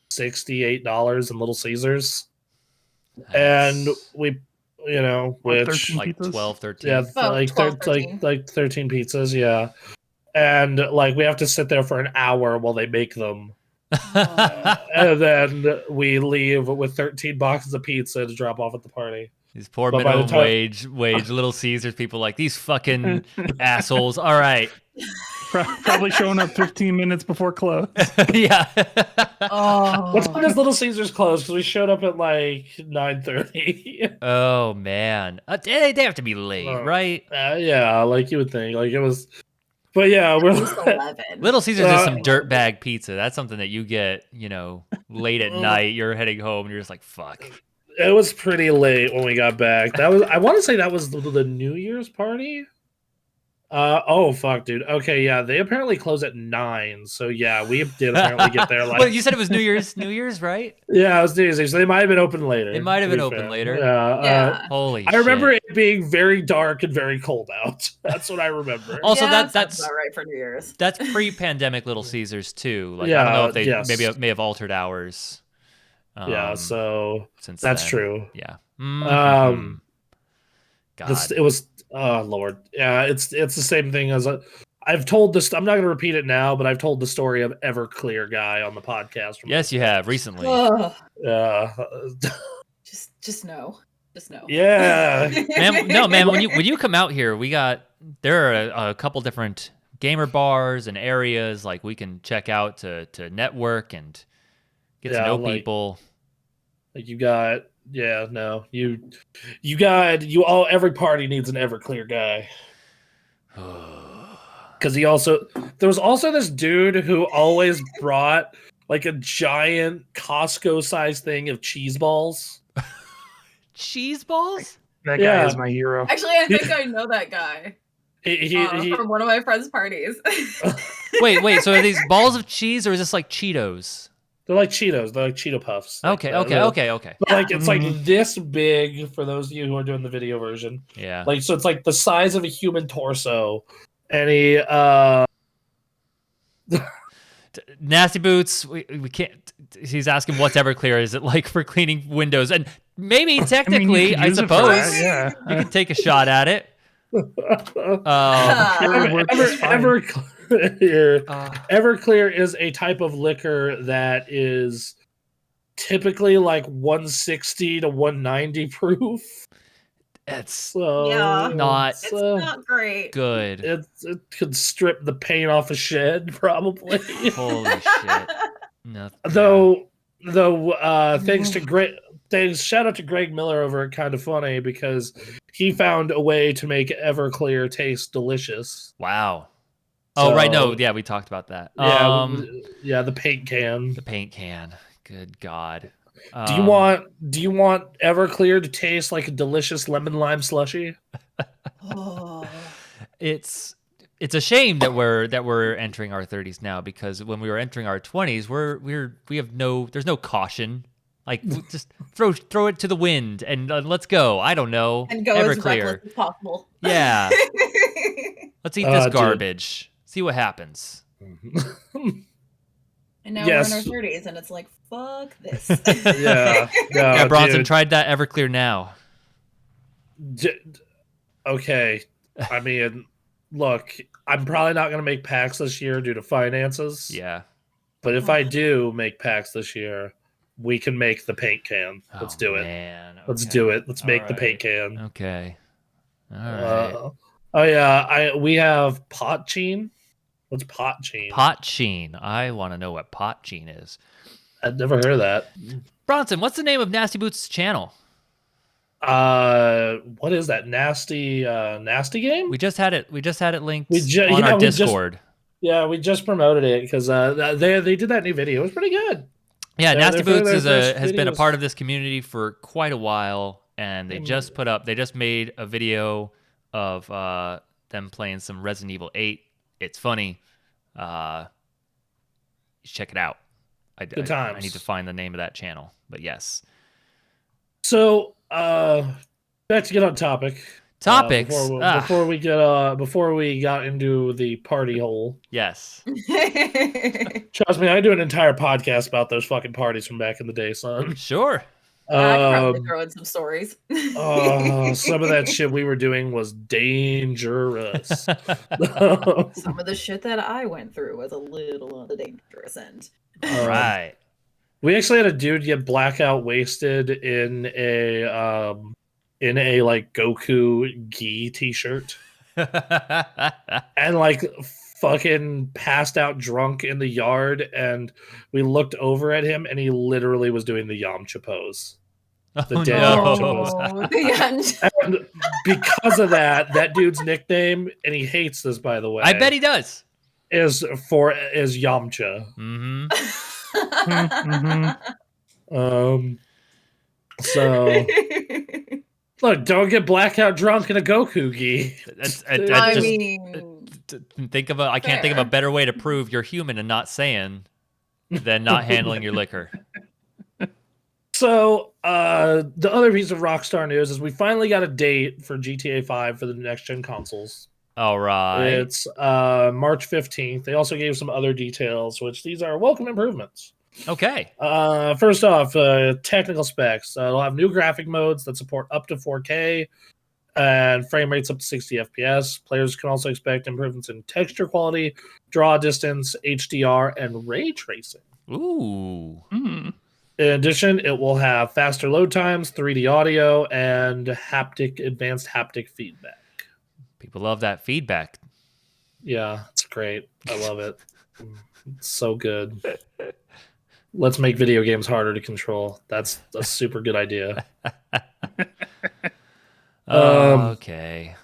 $68 in Little Caesars. Nice. And we, which like 12, 13. Yeah, like 13 pizzas, yeah. And like we have to sit there for an hour while they make them. And then we leave with 13 boxes of pizza to drop off at the party. These poor minimum wage Little Caesars people, like, these fucking assholes. All right. Probably showing up 15 minutes before close. Yeah. What time does Little Caesars close? Because we showed up at like 9:30. Oh man, they have to be late, right? Yeah, like you would think. Like it was But yeah, we're Least 11. Little Caesars is some dirtbag pizza. That's something that you get, late at night. You're heading home, and you're just like, fuck. It was pretty late when we got back. I want to say that was the New Year's party. Oh fuck, dude. Okay, yeah, they apparently close at 9. So yeah, we did apparently get there. Like, well, you said it was New Year's, right? Yeah, it was New Year's. So they might have been open later. It might have been open later. Yeah. Holy I remember shit. it being very dark and very cold out. That's what I remember. Also, that's that's about right for New Year's. That's pre-pandemic Little Caesars too. Like, I don't know if they may have altered hours. So since that's then. true. Yeah. God. It was. Oh Lord. Yeah, it's the same thing as I've told this. I'm not going to repeat it now, but I've told the story of Everclear guy on the podcast. Yes, you have recently. Yeah. Just no. Yeah. man. When you come out here, there are a couple different gamer bars and areas like we can check out to network and get to know people. Like you got. Yeah, no, every party needs an Everclear guy. Because there was also this dude who always brought like a giant Costco-sized thing of cheese balls. Cheese balls? That guy is my hero. Actually, I think I know that guy. He from one of my friends' parties. Wait. So are these balls of cheese or is this like Cheetos? They're like Cheetos. They're like Cheeto Puffs. Okay. But like it's like this big for those of you who are doing the video version. Yeah. Like so, it's like the size of a human torso, and he Nasty Boots. We can't. He's asking what's Everclear. Is it like for cleaning windows? And maybe technically, I suppose, you can take a shot at it. Everclear is a type of liquor that is typically like 160 to 190 proof. It's not great. Good. It could strip the paint off a shed, probably. Holy shit! No. Though, shout out to Greg Miller over at Kind of Funny because he found a way to make Everclear taste delicious. Wow. Oh, right. No, yeah, we talked about that. Yeah, the paint can. The paint can. Good God. Do you want Everclear to taste like a delicious lemon lime slushy? It's a shame that we're entering our 30s now, because when we were entering our 20s, there's no caution. Like, just throw it to the wind and let's go. I don't know. And go Everclear. as reckless as possible. Yeah. Let's eat this garbage. See what happens. And now we're in our 30s, and it's like, fuck this. Yeah, Bronson, tried that Everclear now. Okay. I mean, look, I'm probably not going to make PAX this year due to finances. Yeah. But if I do make PAX this year, we can make the paint can. Let's do it. Man. Okay. Let's do it. Let's make the paint can. Okay. All right. We have Potchine. What's Potchine? Potchine. I want to know what Potchine is. I've never heard of that. Bronson, what's the name of Nasty Boots' channel? What is that? Nasty game? We just had it linked on our Discord. We just promoted it because they did that new video. It was pretty good. Yeah, Nasty Boots has been a part of this community for quite a while, and they just made a video of them playing some Resident Evil 8. It's funny. Check it out. Good times. I need to find the name of that channel, but yes. So, back to get on topic. Topics before we got into the party hole. Yes. Trust me, I do an entire podcast about those fucking parties from back in the day, son. Sure. I'd probably throw in some stories. Some of that shit we were doing was dangerous. Some of the shit that I went through was a little on the dangerous end. Right. We actually had a dude get blackout wasted in a like Goku gi t-shirt and like fucking passed out drunk in the yard, and we looked over at him and he literally was doing the Yamcha pose. The dead no. Yamcha. And because of that dude's nickname, and he hates this, by the way. I bet he does. Is Yamcha. Mm-hmm. So look, don't get blackout drunk in a Goku gi. I mean, I can't think of a better way to prove you're human and not Saiyan than not handling your liquor. So the other piece of Rockstar news is we finally got a date for GTA 5 for the next gen consoles. All right. It's March 15th. They also gave some other details, which these are welcome improvements. Okay. First off, technical specs. It'll have new graphic modes that support up to 4K and frame rates up to 60 FPS. Players can also expect improvements in texture quality, draw distance, HDR, and ray tracing. Ooh. In addition, it will have faster load times, 3D audio, and advanced haptic feedback. People love that feedback. Yeah, it's great. I love it. It's so good. Let's make video games harder to control. That's a super good idea. Okay.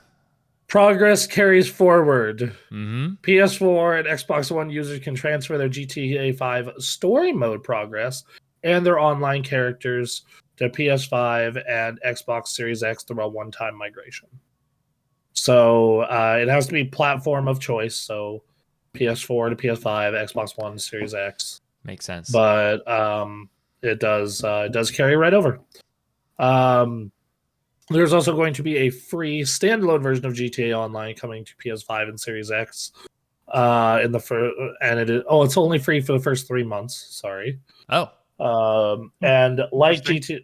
Progress carries forward. Mm-hmm. PS4 and Xbox One users can transfer their GTA 5 story mode progress and their online characters to PS5 and Xbox Series X through a one-time migration. So it has to be platform of choice. So PS4 to PS5, Xbox One, Series X. Makes sense. But it does carry right over. There's also going to be a free standalone version of GTA Online coming to PS5 and Series X. It's only free for the first 3 months. Sorry. Oh. And like GTA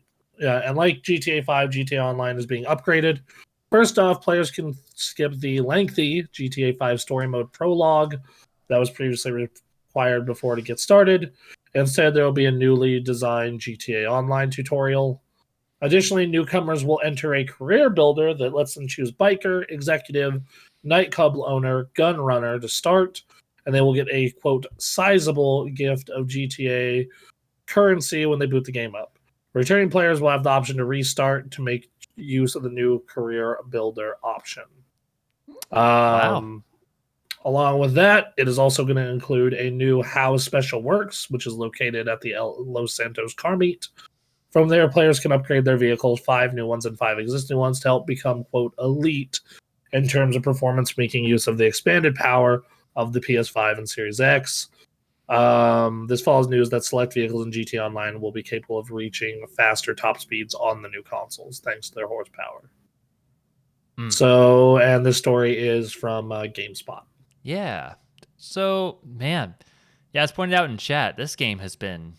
5, GTA Online is being upgraded. First off, players can skip the lengthy GTA 5 story mode prologue that was previously required before to get started. Instead, there will be a newly designed GTA Online tutorial. Additionally, newcomers will enter a career builder that lets them choose biker, executive, nightclub owner, gun runner to start, and they will get a, quote, sizable gift of GTA currency when they boot the game up. Returning players will have the option to restart to make use of the new career builder option. Wow. Along with that, it is also going to include a new House Special Works, which is located at the Los Santos car meet. From there, players can upgrade their vehicles, 5 new ones and 5 existing ones, to help become, quote, elite in terms of performance, making use of the expanded power of the PS5 and Series X. This follows news that select vehicles in GT Online will be capable of reaching faster top speeds on the new consoles, thanks to their horsepower. So, and this story is from GameSpot. Yeah. So, man, yeah, as pointed out in chat, this game has been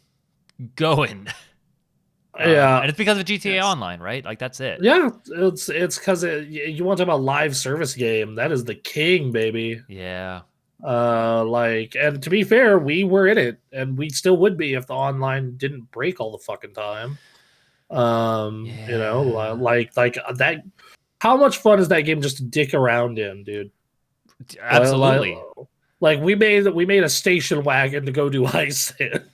going. Yeah, and it's because of GTA Online, right? Like, that's it. Yeah, it's because you want to talk about live service game. That is the king, baby. Yeah. And to be fair, we were in it, and we still would be if the online didn't break all the fucking time. You know, like that. How much fun is that game just to dick around in, dude? Absolutely. Like we made a station wagon to go do ice in.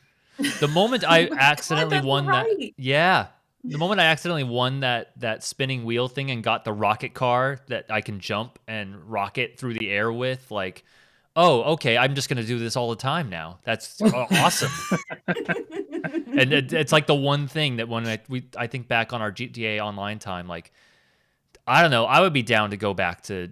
The moment I accidentally won the moment I accidentally won that spinning wheel thing and got the rocket car that I can jump and rocket through the air with, like, oh, okay, I'm just gonna do this all the time now. That's awesome. And it's like the one thing that when I think back on our GTA Online time, like, I don't know, I would be down to go back to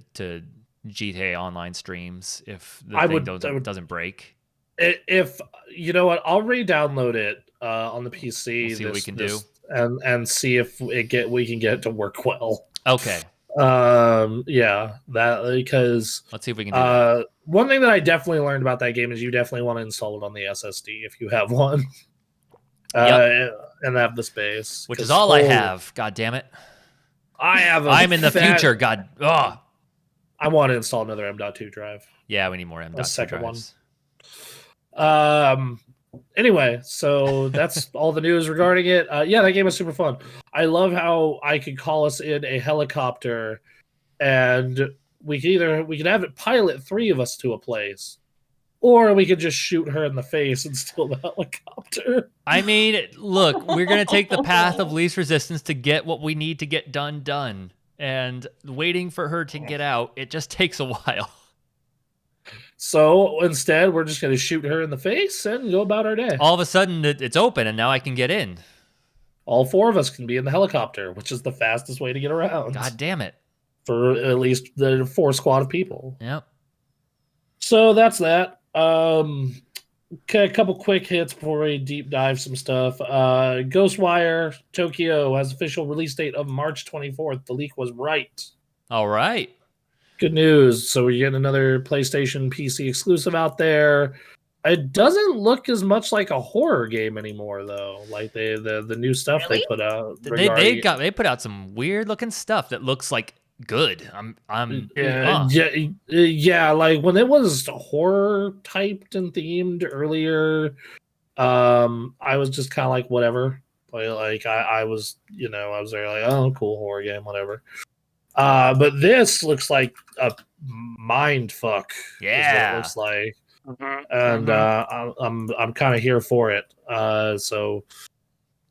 GTA Online streams if the thing doesn't break. If you know what, I'll re-download it on the PC. We'll see what we can do, and see if we can get it to work well. Okay. Yeah, that because let's see if we can do that. One thing that I definitely learned about that game is you definitely want to install it on the SSD if you have one. And have the space, which is all I have. God damn it! I'm in the future. God. Oh. I want to install another M.2 drive. Yeah, we need more M.2 second drives. One. Anyway, so that's all the news regarding it. Yeah, that game is super fun. I love how I could call us in a helicopter, and we could have it pilot 3 of us to a place, or we could just shoot her in the face and steal the helicopter. I mean, look, we're going to take the path of least resistance to get what we need to get done. And waiting for her to get out, it just takes a while. So instead, we're just going to shoot her in the face and go about our day. All of a sudden, it's open, and now I can get in. All 4 of us can be in the helicopter, which is the fastest way to get around. God damn it. For at least the 4 squad of people. Yep. So that's that. Okay, a couple quick hits before we deep dive some stuff. Ghostwire Tokyo has official release date of March 24th. The leak was right. All right. Good news. So we're getting another PlayStation PC exclusive out there. It doesn't look as much like a horror game anymore, though. Like the new stuff they put out. They put out some weird looking stuff that looks like good. Yeah. Like when it was horror typed and themed earlier, I was just kind of like whatever. Like I was there like, oh, cool horror game, whatever. But this looks like a mind fuck. Yeah, is what it looks like. And I'm kind of here for it. So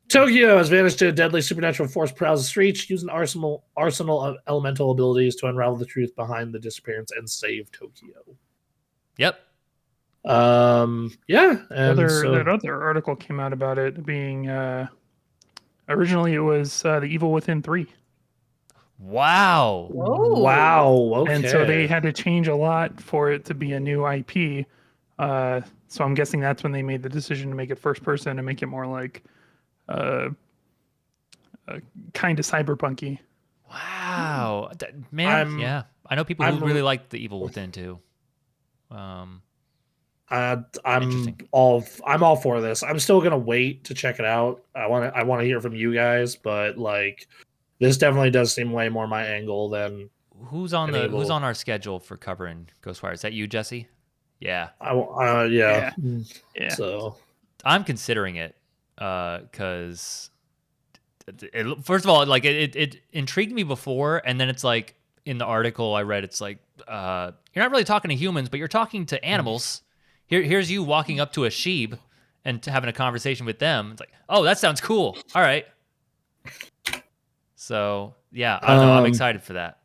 Tokyo has vanished to a deadly supernatural force prowls the streets, using arsenal of elemental abilities to unravel the truth behind the disappearance and save Tokyo. Yep. Yeah. And that other article came out about it being originally it was the Evil Within 3. Wow. Whoa. Wow. Okay. And so they had to change a lot for it to be a new IP. So I'm guessing that's when they made the decision to make it first person and make it more like kind of cyberpunky. Wow. Man, yeah. I know people who really like the Evil Within too. I'm all for this. I'm still gonna wait to check it out. I want to hear from you guys, but like this definitely does seem way more my angle than who's on our schedule for covering Ghostwire. Is that you, Jesse? Yeah. Yeah. So I'm considering it because first of all, like it intrigued me before, and then it's like in the article I read, it's like you're not really talking to humans, but you're talking to animals. Here's you walking up to a sheep and having a conversation with them. It's like, oh, that sounds cool. All right. So yeah, I don't know. I'm excited for that.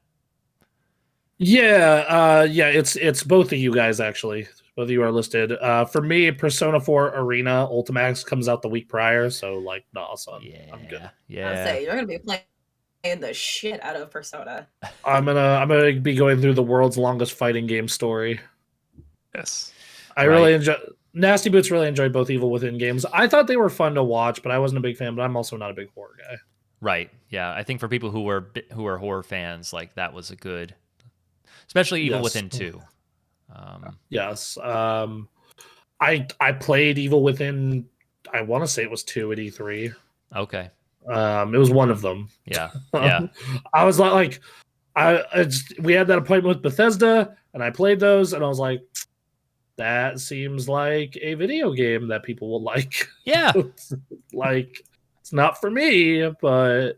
Yeah, it's both of you guys actually. Both of you are listed. For me, Persona 4 Arena Ultimax comes out the week prior, so like, nah, son, I'm good. Yeah, I'll say you're gonna be playing the shit out of Persona. I'm gonna be going through the world's longest fighting game story. Yes, I really enjoy. Nasty Boots really enjoyed both Evil Within games. I thought they were fun to watch, but I wasn't a big fan. But I'm also not a big horror guy. Right. Yeah, I think for people who are horror fans, like that was a good. Especially Evil Within 2. Yes. I played Evil Within, I want to say it was 2 at E3. Okay. It was one of them. Yeah. Yeah. I was like we had that appointment with Bethesda, and I played those, and I was like, that seems like a video game that people will like. Yeah. Like, it's not for me, but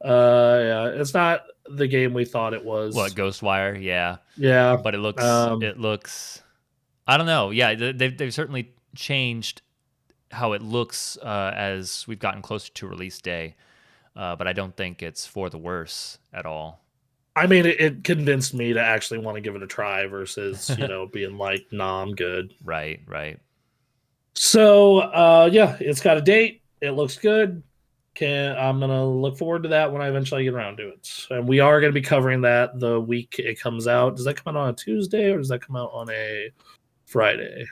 yeah, it's not the game we thought it was. What, Ghostwire? Yeah. Yeah. But it looks I don't know. Yeah, they've certainly changed how it looks as we've gotten closer to release day. But I don't think it's for the worse at all. I mean, it convinced me to actually want to give it a try versus, being like, nah, I'm good. Right. So, yeah, it's got a date. It looks good. I'm going to look forward to that when I eventually get around to it. And we are going to be covering that the week it comes out. Does that come out on a Tuesday or does that come out on a Friday? It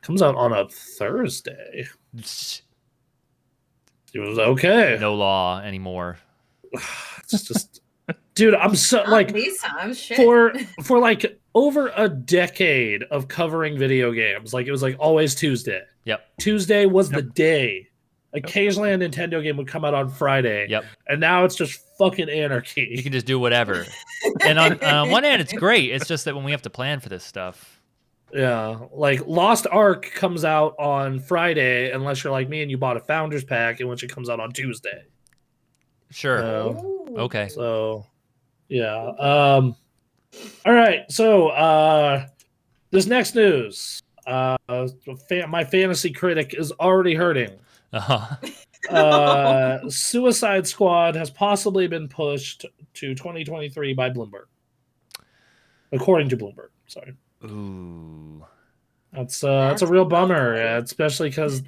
comes out on a Thursday. It was okay. No law anymore. It's just... Dude, I'm so like these times, shit. for like over a decade of covering video games. Like it was like always Tuesday. Yep. Tuesday was the day. Occasionally a Nintendo game would come out on Friday. Yep. And now it's just fucking anarchy. You can just do whatever. And on one hand, it's great. It's just that when we have to plan for this stuff. Yeah. Like Lost Ark comes out on Friday, unless you're like me and you bought a Founders Pack, in which it comes out on Tuesday. Sure. Okay. So, yeah. All right. So, This next news, my fantasy critic is already hurting. Suicide Squad has possibly been pushed to 2023 by Bloomberg, according to Bloomberg. Sorry. Ooh, that's a real bummer, especially because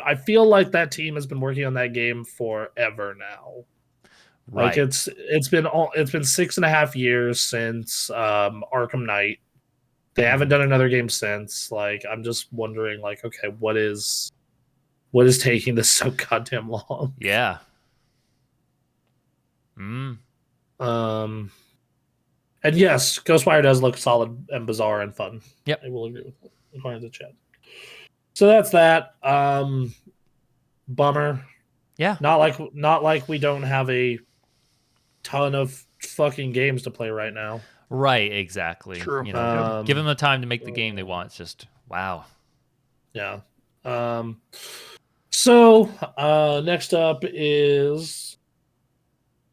I feel like that team has been working on that game forever now. Right. Like it's been 6.5 years since Arkham Knight. They haven't done another game since. Like, I'm just wondering, like, okay, what is taking this so goddamn long? Yeah. And yes, Ghostwire does look solid and bizarre and fun. Yep. I will agree with that, according to the chat. So that's that. Bummer. Yeah. Not like we don't have a ton of fucking games to play right now. Right, exactly. True. You know, give them the time to make the game they want. It's just wow. Yeah. So next up is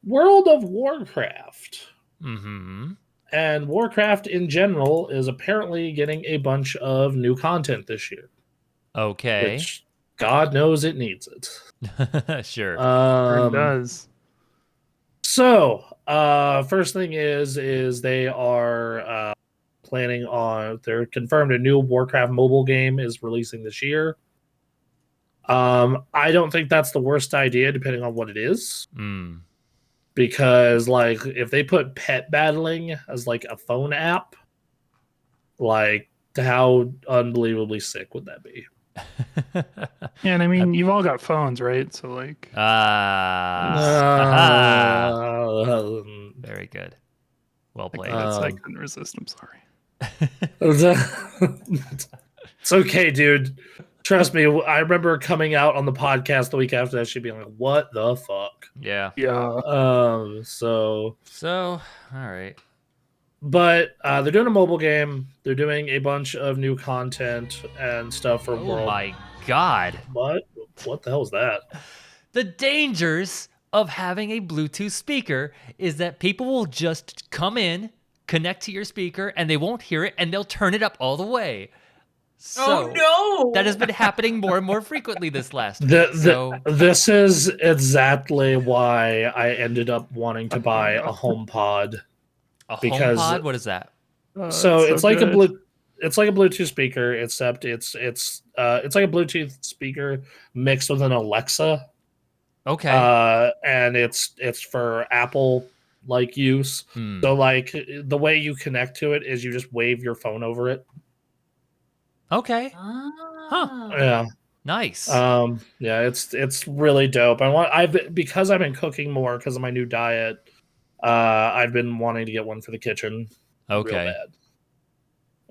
World of Warcraft. Mm-hmm. And Warcraft in general is apparently getting a bunch of new content this year. Okay. Which God knows it needs it. Sure. It does. So, first thing is they are planning on. They're confirmed a new Warcraft mobile game is releasing this year. I don't think that's the worst idea, depending on what it is. Because, like, if they put pet battling as like a phone app, like, how unbelievably sick would that be? Yeah, and I mean, you've all got phones, right? So like, very good. Well played. I couldn't resist. I'm sorry. It's okay, dude. Trust me. I remember coming out on the podcast the week after that, she'd be like, "What the fuck?" Yeah. So all right. But they're doing a mobile game. They're doing a bunch of new content and stuff for World. Oh my god. What the hell is that? The dangers of having a Bluetooth speaker is that people will just come in, connect to your speaker, and they won't hear it, and they'll turn it up all the way. So, no! That has been happening more and more frequently this last week. This is exactly why I ended up wanting to buy a HomePod. HomePod? What is that? So it's like it's like a Bluetooth speaker, except it's like a Bluetooth speaker mixed with an Alexa. Okay. And it's for Apple like use. So like the way you connect to it is you just wave your phone over it. Okay. Huh. Yeah. Nice. Yeah, it's really dope. Because I've been cooking more because of my new diet. I've been wanting to get one for the kitchen. Okay.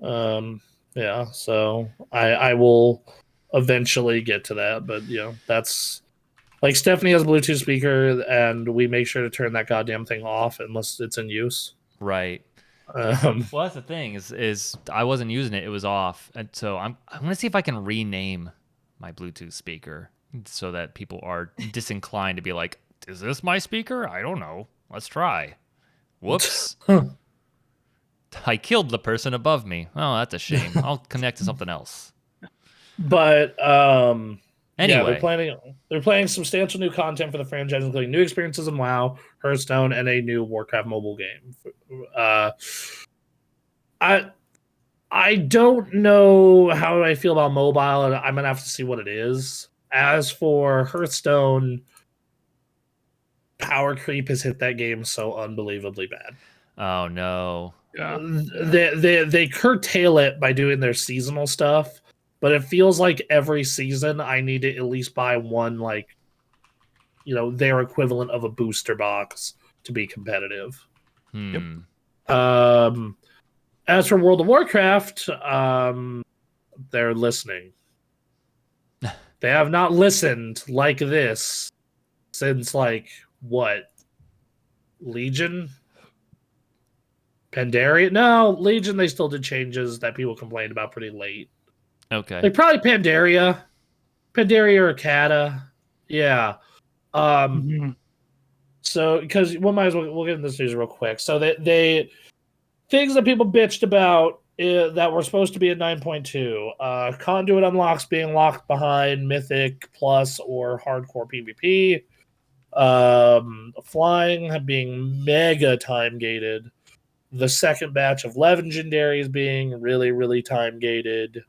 Real bad. Yeah, so I will eventually get to that, but you know, that's like Stephanie has a Bluetooth speaker and we make sure to turn that goddamn thing off unless it's in use. Right. Well, that's the thing is I wasn't using it. It was off. And so I'm going to see if I can rename my Bluetooth speaker so that people are disinclined to be like, is this my speaker? I don't know. Let's try. Whoops. I killed the person above me. Oh, that's a shame. I'll connect to something else. But anyway, yeah, they're planning substantial new content for the franchise, including new experiences in WoW, Hearthstone, and a new Warcraft mobile game. I don't know how I feel about mobile, and I'm gonna have to see what it is. As for Hearthstone, power creep has hit that game so unbelievably bad. Oh no. Yeah. They curtail it by doing their seasonal stuff, but it feels like every season I need to at least buy one, like, you know, their equivalent of a booster box to be competitive. Yep. As for World of Warcraft, they're listening. They have not listened like this since, like, what? Legion? Pandaria? No, Legion, they still did changes that people complained about pretty late. Okay. Like, probably Pandaria or Kata. Yeah. So, because we'll get into this news real quick. So, they things that people bitched about that were supposed to be at 9.2. Conduit unlocks being locked behind Mythic Plus or Hardcore PvP. Flying being mega time gated. The second batch of legendaries being really, really time gated.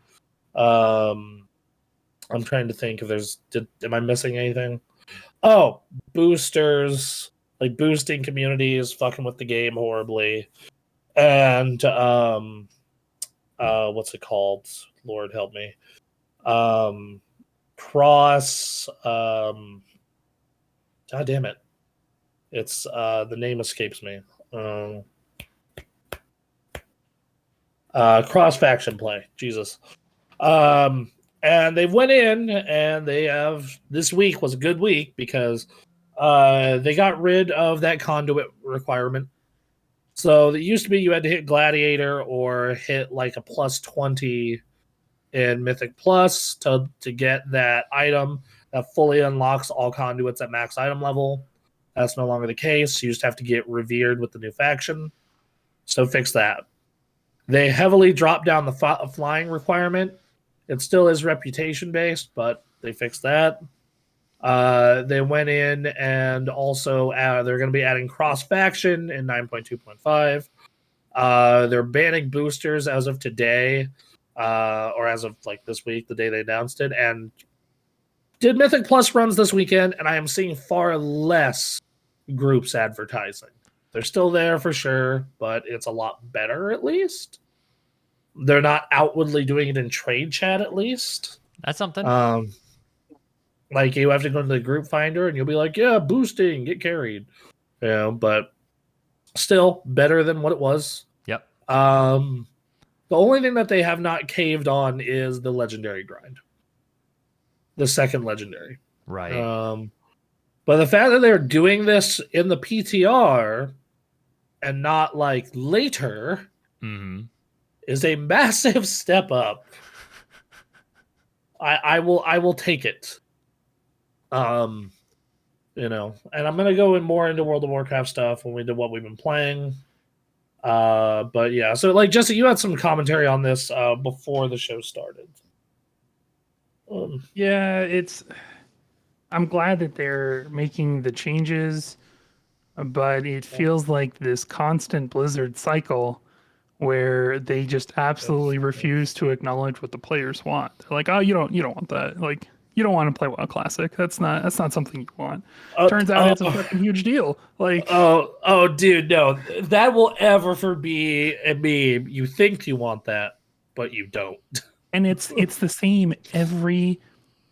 I'm trying to think if am I missing anything? Oh, boosters, like boosting communities, fucking with the game horribly. And what's it called? Lord help me. Cross God damn it. It's the name escapes me. Cross faction play. Jesus. And they went in and they have this week was a good week because they got rid of that conduit requirement. So it used to be you had to hit Gladiator or hit like a plus 20 in Mythic Plus to get that item that fully unlocks all conduits at max item level. That's no longer the case. You just have to get revered with the new faction. So fix that. They heavily dropped down the flying requirement. It still is reputation based, but they fixed that. They went in and also they're going to be adding cross faction in 9.2.5. They're banning boosters as of today, or as of like this week, the day they announced it, and did Mythic Plus runs this weekend, and I am seeing far less groups advertising. They're still there for sure, but it's a lot better at least. They're not outwardly doing it in trade chat at least. That's something. Like you have to go to the group finder and you'll be like, yeah, boosting, get carried. You know, but still better than what it was. Yep. The only thing that they have not caved on is the legendary grind. The second legendary. Right. But the fact that they're doing this in the PTR and not like later is a massive step up. I will take it. You know, and I'm gonna go more into World of Warcraft stuff when we do what we've been playing. But yeah, so like Jesse, you had some commentary on this before the show started. Yeah, I'm glad that they're making the changes, but it feels like this constant Blizzard cycle where they just absolutely refuse to acknowledge what the players want. They're like, oh, you don't want that. Like, you don't want to play WoW Classic. That's not something you want. Turns out it's a fucking huge deal. Like, oh, dude, no, that will ever be a meme. You think you want that, but you don't. And it's the same every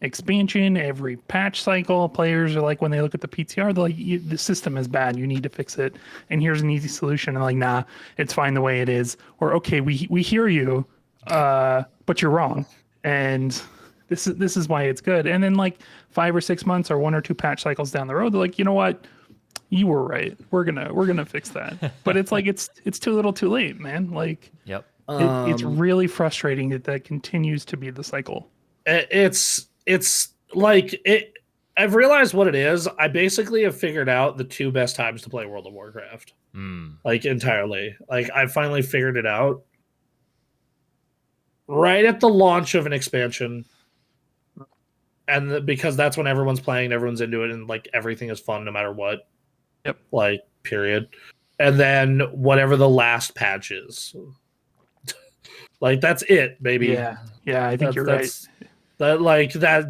expansion, every patch cycle. Players are like, when they look at the PTR, they're like, the system is bad, you need to fix it, and here's an easy solution. And like, nah, it's fine the way it is. Or okay, we hear you, but you're wrong, and this is why it's good. And then like 5 or 6 months or 1 or 2 patch cycles down the road, they're like, you know what, you were right, we're gonna fix that. But it's like it's too little too late, man. Like, yep. It's really frustrating that continues to be the cycle. It's like it. I've realized what it is. I basically have figured out the 2 best times to play World of Warcraft. Like entirely. Like I finally figured it out. Right at the launch of an expansion. And because that's when everyone's playing, everyone's into it, and like everything is fun no matter what. Yep. Like, period. And then whatever the last patch is. Like that's it, baby. Yeah, I think you're right. That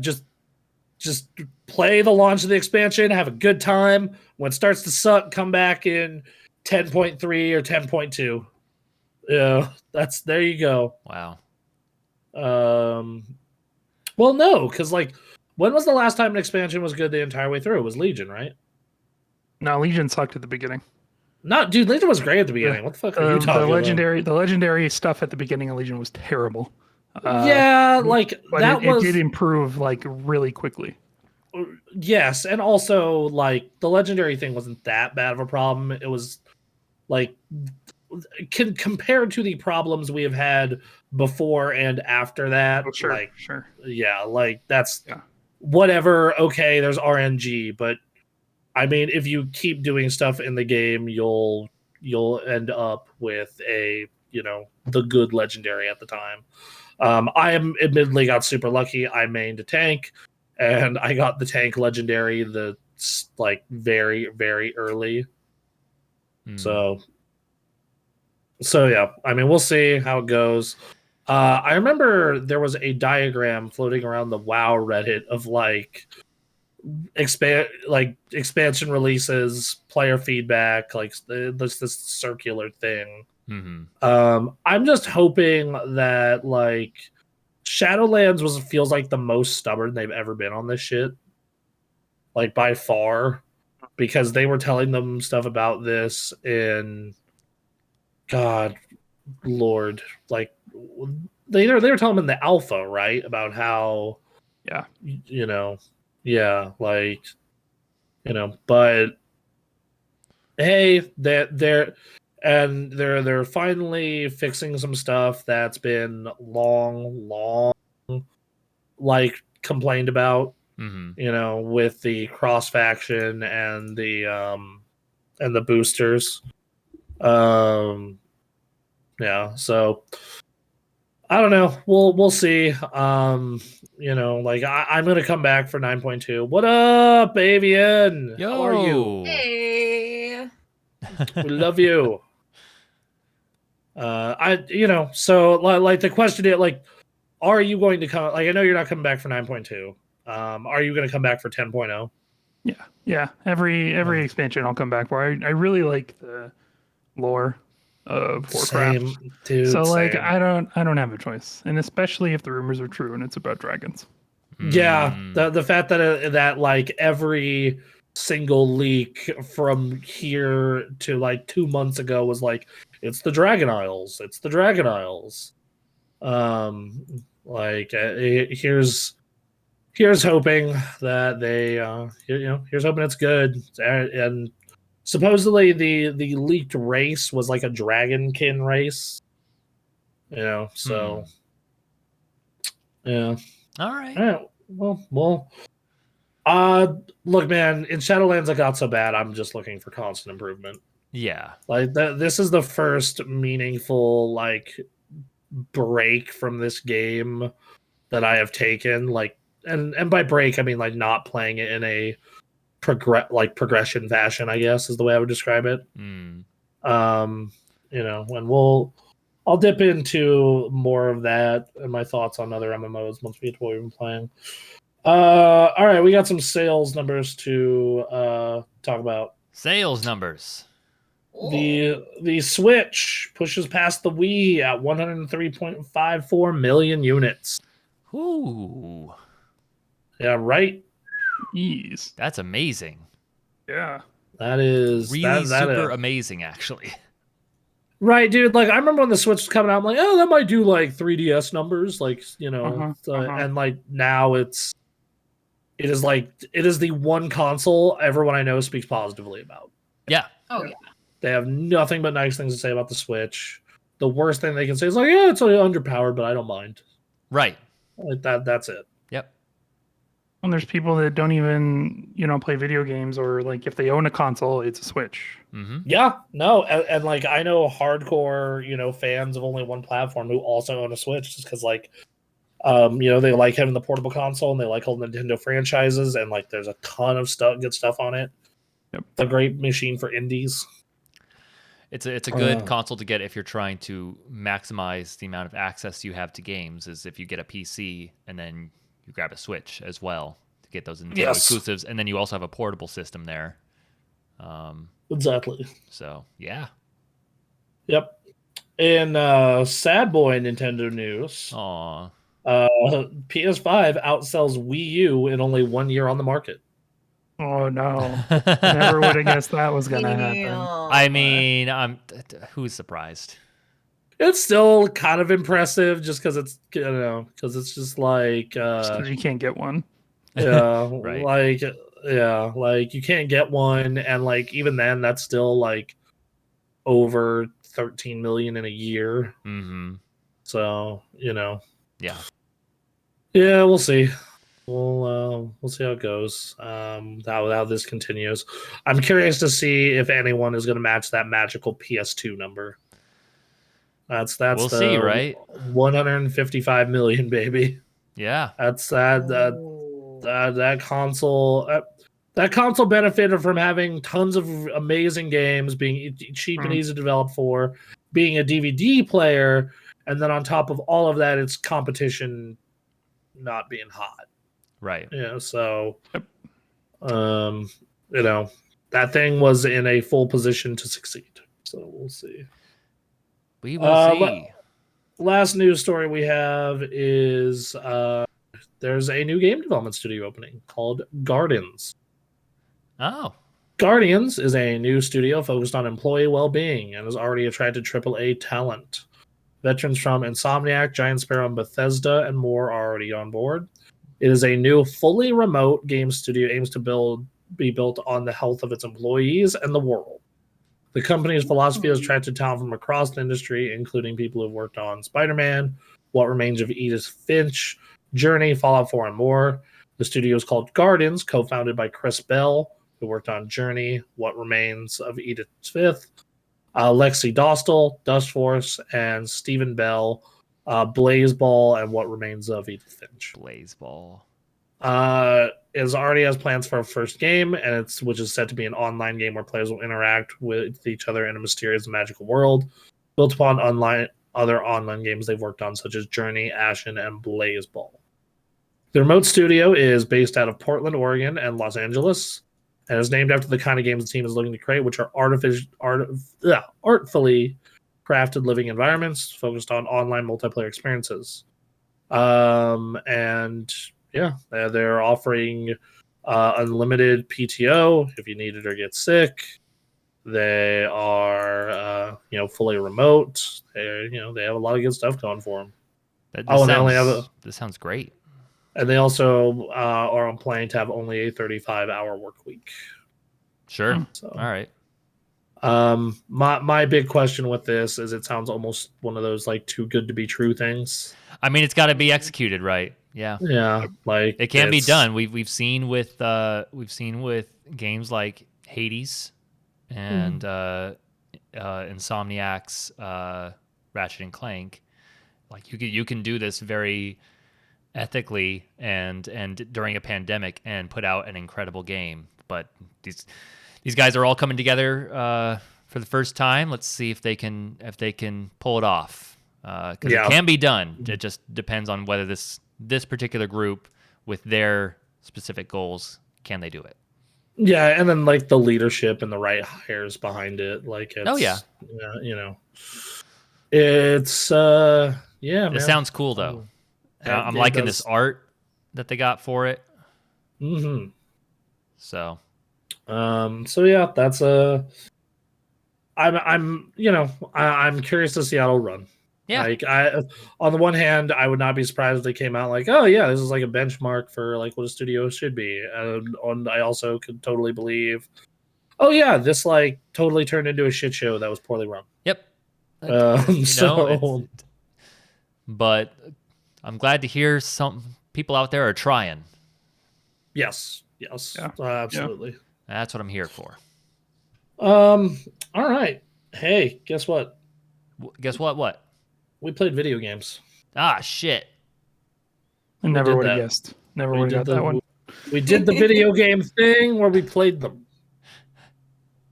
just play the launch of the expansion, have a good time. When it starts to suck, come back in 10.3 or 10.2. Yeah, there you go. Wow. Well, no, because like, when was the last time an expansion was good the entire way through? It was Legion, right? No, Legion sucked at the beginning. No, dude, Legion was great at the beginning. What the fuck are you talking about? The legendary stuff at the beginning of Legion was terrible. Like but it did improve like really quickly. Yes, and also like the legendary thing wasn't that bad of a problem. It was like compared to the problems we have had before and after that. Oh, sure, like, sure. Yeah, like that's whatever. Okay, there's RNG, but I mean, if you keep doing stuff in the game, you'll end up with a the good legendary at the time. I am admittedly got super lucky. I mained a tank, and I got the tank legendary that's like very, very early. So yeah, I mean, we'll see how it goes. I remember there was a diagram floating around the WoW Reddit of like expansion releases, player feedback, like this circular thing. I'm just hoping that like Shadowlands feels like the most stubborn they've ever been on this shit, like by far, because they were telling them stuff about this in God Lord, like they were telling them in the alpha, right, about how but hey, they're finally fixing some stuff that's been long like complained about, with the cross faction and the boosters. Yeah, so I don't know. We'll see. Like I'm gonna come back for 9.2. What up, Avian? Yo. How are you? Hey. We love you. So like the question is like, are you going to come? Like I know you're not coming back for 9.2. Are you going to come back for 10.0? Yeah. Every expansion I'll come back for. I really like the lore of Warcraft. Same, dude. So like same. I don't have a choice, and especially if the rumors are true and it's about dragons. Yeah, the fact that like every single leak from here to like 2 months ago was like it's the Dragon Isles. It's the Dragon Isles. Here's hoping that they here's hoping it's good. And supposedly the leaked race was like a dragonkin race. So yeah. All right. Well. Look, man, in Shadowlands it got so bad. I'm just looking for constant improvement. Yeah. Like this is the first meaningful like break from this game that I have taken. Like, and by break I mean like not playing it in a progression fashion, I guess is the way I would describe it. Mm. And I'll dip into more of that and my thoughts on other MMOs once we get to what we've been playing. All right, we got some sales numbers to talk about. Sales numbers. The Switch pushes past the Wii at 103.54 million units. Ooh. Yeah, right. Jeez. That's amazing. Yeah. That is really that super amazing, actually. Right, dude. Like I remember when the Switch was coming out, I'm like, oh, that might do like 3DS numbers, like and like now it is the one console everyone I know speaks positively about. Yeah. Oh yeah. They have nothing but nice things to say about the Switch. The worst thing they can say is like, yeah, it's underpowered, but I don't mind. Right. Like that's it. Yep. And there's people that don't even, play video games, or like if they own a console, it's a Switch. Mm-hmm. Yeah, no, and like I know hardcore, fans of only one platform who also own a Switch just because like, they like having the portable console and they like all Nintendo franchises and like there's a ton of good stuff on it. Yep. It's a great machine for indies. It's a good console to get if you're trying to maximize the amount of access you have to games. Is if you get a PC and then you grab a Switch as well to get those Nintendo exclusives, and then you also have a portable system there. Exactly. So yeah. Yep. In sad boy Nintendo news, Aw. PS5 outsells Wii U in only 1 year on the market. Oh no! Never would have guessed that was gonna happen. I mean, who's surprised? It's still kind of impressive, just because it's because it's just like You can't get one. Yeah, Right. like you can't get one, and like even then, that's still like over 13 million in a year. Mm-hmm. So Yeah. We'll see. We'll see how it goes. How this continues. I'm curious to see if anyone is going to match that magical PS2 number. That's we'll the see, right? 155 million, baby. Yeah. That's that console. That console benefited from having tons of amazing games, being cheap and easy to develop for, being a DVD player, and then on top of all of that, it's competition not being hot. Right. So, that thing was in a full position to succeed. So we'll see. We will see. Last news story we have is there's a new game development studio opening called Gardens. Oh. Guardians is a new studio focused on employee well-being and has already attracted AAA talent. Veterans from Insomniac, Giant Sparrow, and Bethesda, and more are already on board. It is a new, fully remote game studio aims to be built on the health of its employees and the world. The company's philosophy has attracted talent from across the industry, including people who've worked on Spider-Man, What Remains of Edith Finch, Journey, Fallout 4, and more. The studio is called Gardens, co-founded by Chris Bell, who worked on Journey, What Remains of Edith Finch, Lexi Dostal, Dust Force, and Stephen Bell, Blazeball, and What Remains of Edith Finch. Blazeball. It already has plans for a first game, which is set to be an online game where players will interact with each other in a mysterious and magical world, built upon other online games they've worked on, such as Journey, Ashen, and Blazeball. The remote studio is based out of Portland, Oregon, and Los Angeles, and is named after the kind of games the team is looking to create, which are artfully crafted living environments focused on online multiplayer experiences. And yeah, they're offering unlimited PTO if you need it or get sick. They are, fully remote. They have a lot of good stuff going for them. This sounds great. And they also are planning to have only a 35-hour work week. Sure. So, all right. My big question with this is it sounds almost one of those like too good to be true things. I mean, it's got to be executed right. Yeah. Yeah. Like it can be done. We've seen with games like Hades and Insomniac's Ratchet and Clank. Like you can do this very ethically and during a pandemic and put out an incredible game. But these guys are all coming together for the first time. Let's see if they can pull it off. Because it can be done. It just depends on whether this particular group with their specific goals, can they do it? Yeah, and then like the leadership and the right hires behind it. Like it's, it's man. It sounds cool though. I'm liking this art that they got for it. Mm-hmm. So yeah, that's I'm curious to see how it'll run. Yeah. Like on the one hand, I would not be surprised if they came out like, oh yeah, this is like a benchmark for like what a studio should be. And I also could totally believe, oh yeah, this like totally turned into a shit show that was poorly run. Yep. But I'm glad to hear some people out there are trying. Yes. Absolutely. Yeah. That's what I'm here for. All right. Hey, guess what? What? We played video games. Ah, shit. I never would have guessed. Never would have got that one. We did the video game thing where we played them.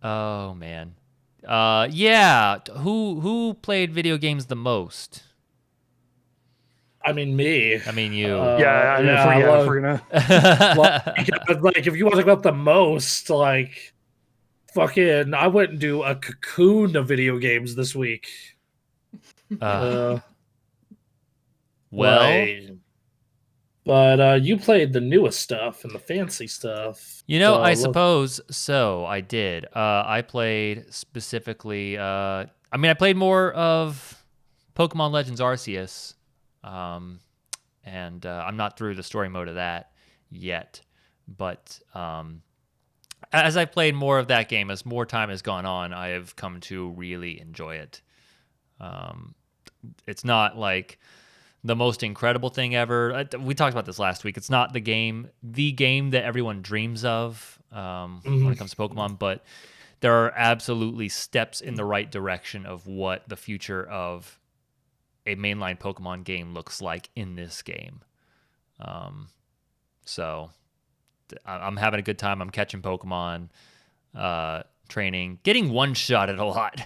Oh, man. Yeah. Who played video games the most? I mean, me. I mean, you. If we're gonna. Like, if you want to talk about the most, like, fucking, I wouldn't do a cocoon of video games this week. But you played the newest stuff and the fancy stuff. I suppose so. I did. I played specifically. I played more of Pokemon Legends Arceus, and I'm not through the story mode of that yet. But as I played more of that game, as more time has gone on, I have come to really enjoy it. It's not like the most incredible thing ever. We talked about this last week. It's not the game that everyone dreams of when it comes to Pokemon, but there are absolutely steps in the right direction of what the future of a mainline Pokemon game looks like in this game. So I'm having a good time. I'm catching Pokemon, training, getting one-shotted a lot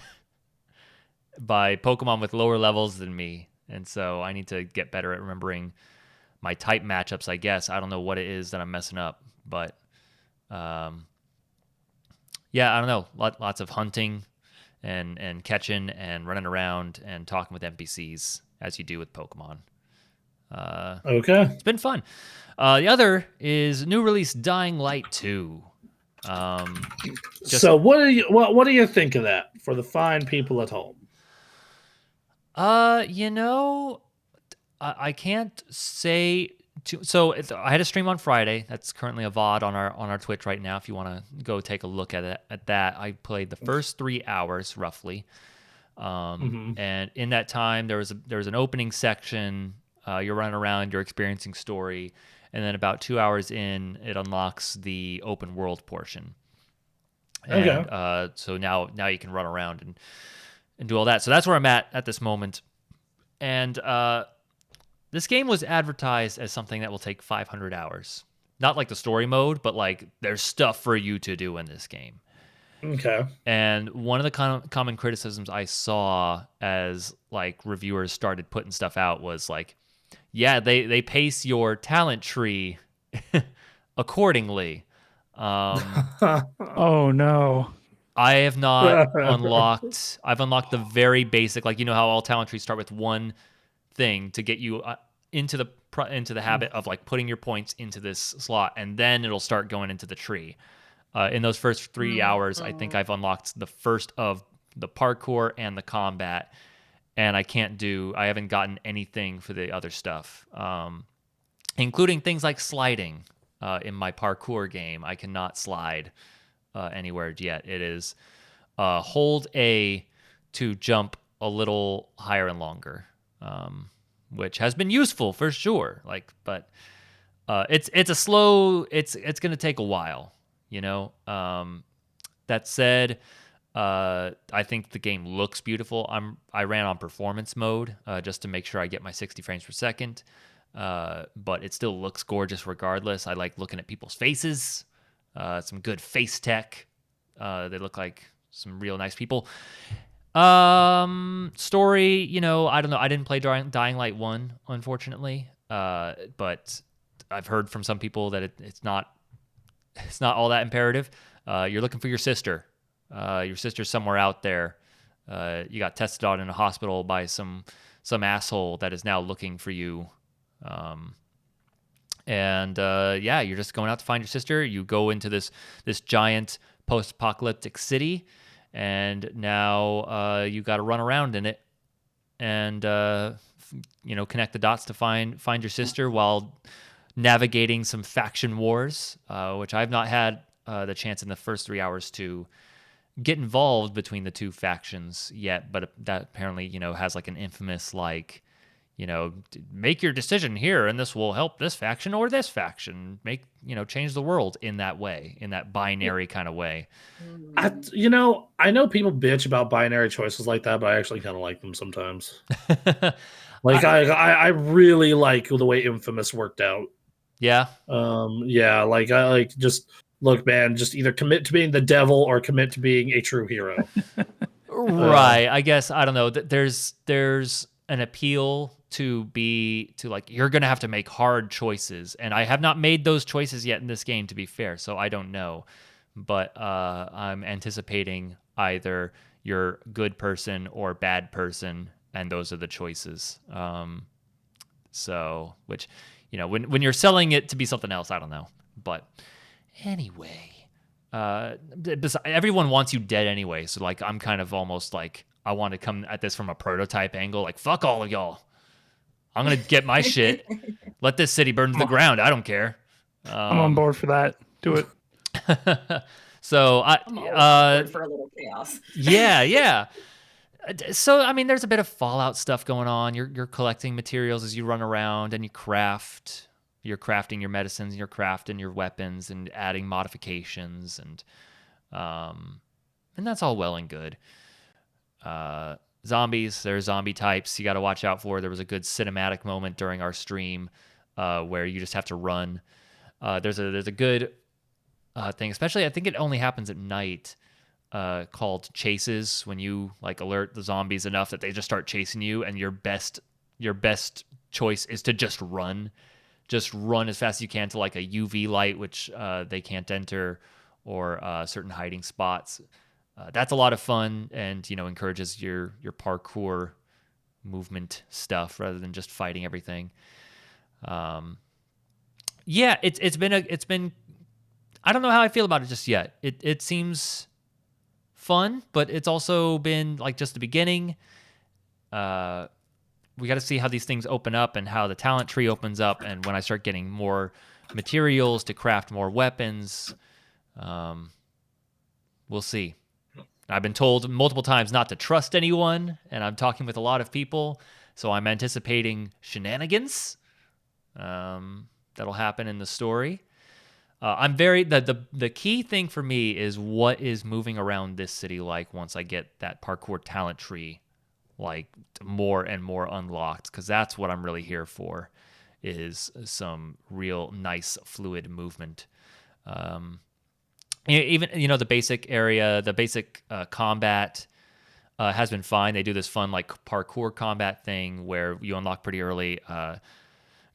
by Pokemon with lower levels than me. And so I need to get better at remembering my type matchups, I guess. I don't know what it is that I'm messing up, but yeah, I don't know. Lots of hunting and catching and running around and talking with NPCs as you do with Pokemon. Okay. It's been fun. The other is new release Dying Light 2. So what do you think of that for the fine people at home? I can't say so I had a stream on Friday. That's currently a VOD on our Twitch right now. If you want to go take a look at that, I played the first 3 hours roughly, and in that time there was an opening section. You're running around, you're experiencing story, and then about 2 hours in, it unlocks the open world portion. And Okay. So now you can run around and do all that. So that's where I'm at this moment, and this game was advertised as something that will take 500 hours. Not like the story mode, but like there's stuff for you to do in this game. Okay. And one of the common criticisms I saw as like reviewers started putting stuff out was like, yeah, they pace your talent tree accordingly. Oh no. I have not unlocked. I've unlocked the very basic, like how all talent trees start with one thing to get you into the habit of like putting your points into this slot, and then it'll start going into the tree. In those first 3 hours, I think I've unlocked the first of the parkour and the combat, and I haven't gotten anything for the other stuff, including things like sliding. In my parkour game, I cannot slide anywhere yet. It is hold A to jump a little higher and longer, which has been useful for sure. But it's a slow. It's going to take a while. That said, I think the game looks beautiful. I ran on performance mode just to make sure I get my 60 frames per second. But it still looks gorgeous regardless. I like looking at people's faces. Some good face tech. They look like some real nice people. Story, I don't know. I didn't play Dying Light 1, unfortunately. But I've heard from some people that it's not all that imperative. You're looking for your sister. Your sister's somewhere out there. You got tested on in a hospital by some asshole that is now looking for you. You're just going out to find your sister. You go into this giant post-apocalyptic city, and now you got to run around in it and connect the dots to find your sister while navigating some faction wars, which I've not had the chance in the first 3 hours to get involved between the two factions yet, but that apparently has like an infamous like, make your decision here and this will help this faction or this faction, change the world in that way, in that binary kind of way. I know people bitch about binary choices like that, but I actually kind of like them sometimes. Like I really like the way Infamous worked out. Yeah. Yeah, like I like just look, man, just either commit to being the devil or commit to being a true hero. Right. I guess I don't know. There's an appeal to like you're gonna have to make hard choices, and I have not made those choices yet in this game, to be fair. So I don't know, but I'm anticipating either you're good person or bad person, and those are the choices. So which when you're selling it to be something else, I don't know, but. Anyway, everyone wants you dead anyway, so like I'm kind of almost like I want to come at this from a prototype angle, like fuck all of y'all. I'm gonna get my shit. Let this city burn to the ground. I don't care. I'm on board for that. Do it. So I'm always on board for a little chaos. Yeah. So I mean, there's a bit of Fallout stuff going on. You're collecting materials as you run around and you craft. You're crafting your medicines, and you're crafting your weapons, and adding modifications, and that's all well and good. zombies. There are zombie types you got to watch out for. There was a good cinematic moment during our stream where you just have to run. There's a good thing, especially I think it only happens at night, called chases, when you like alert the zombies enough that they just start chasing you, and your best choice is to just run. Just run as fast as you can to like a UV light, which they can't enter, or certain hiding spots. That's a lot of fun, and encourages your parkour movement stuff rather than just fighting everything. Yeah, it's been. I don't know how I feel about it just yet. It seems fun, but it's also been like just the beginning. We got to see how these things open up and how the talent tree opens up, and when I start getting more materials to craft more weapons, we'll see. I've been told multiple times not to trust anyone, and I'm talking with a lot of people, so I'm anticipating shenanigans that'll happen in the story. I'm very the key thing for me is what is moving around this city like once I get that parkour talent tree like more and more unlocked, because that's what I'm really here for, is some real nice fluid movement. Even the basic area, the basic combat has been fine. They do this fun like parkour combat thing where you unlock pretty early.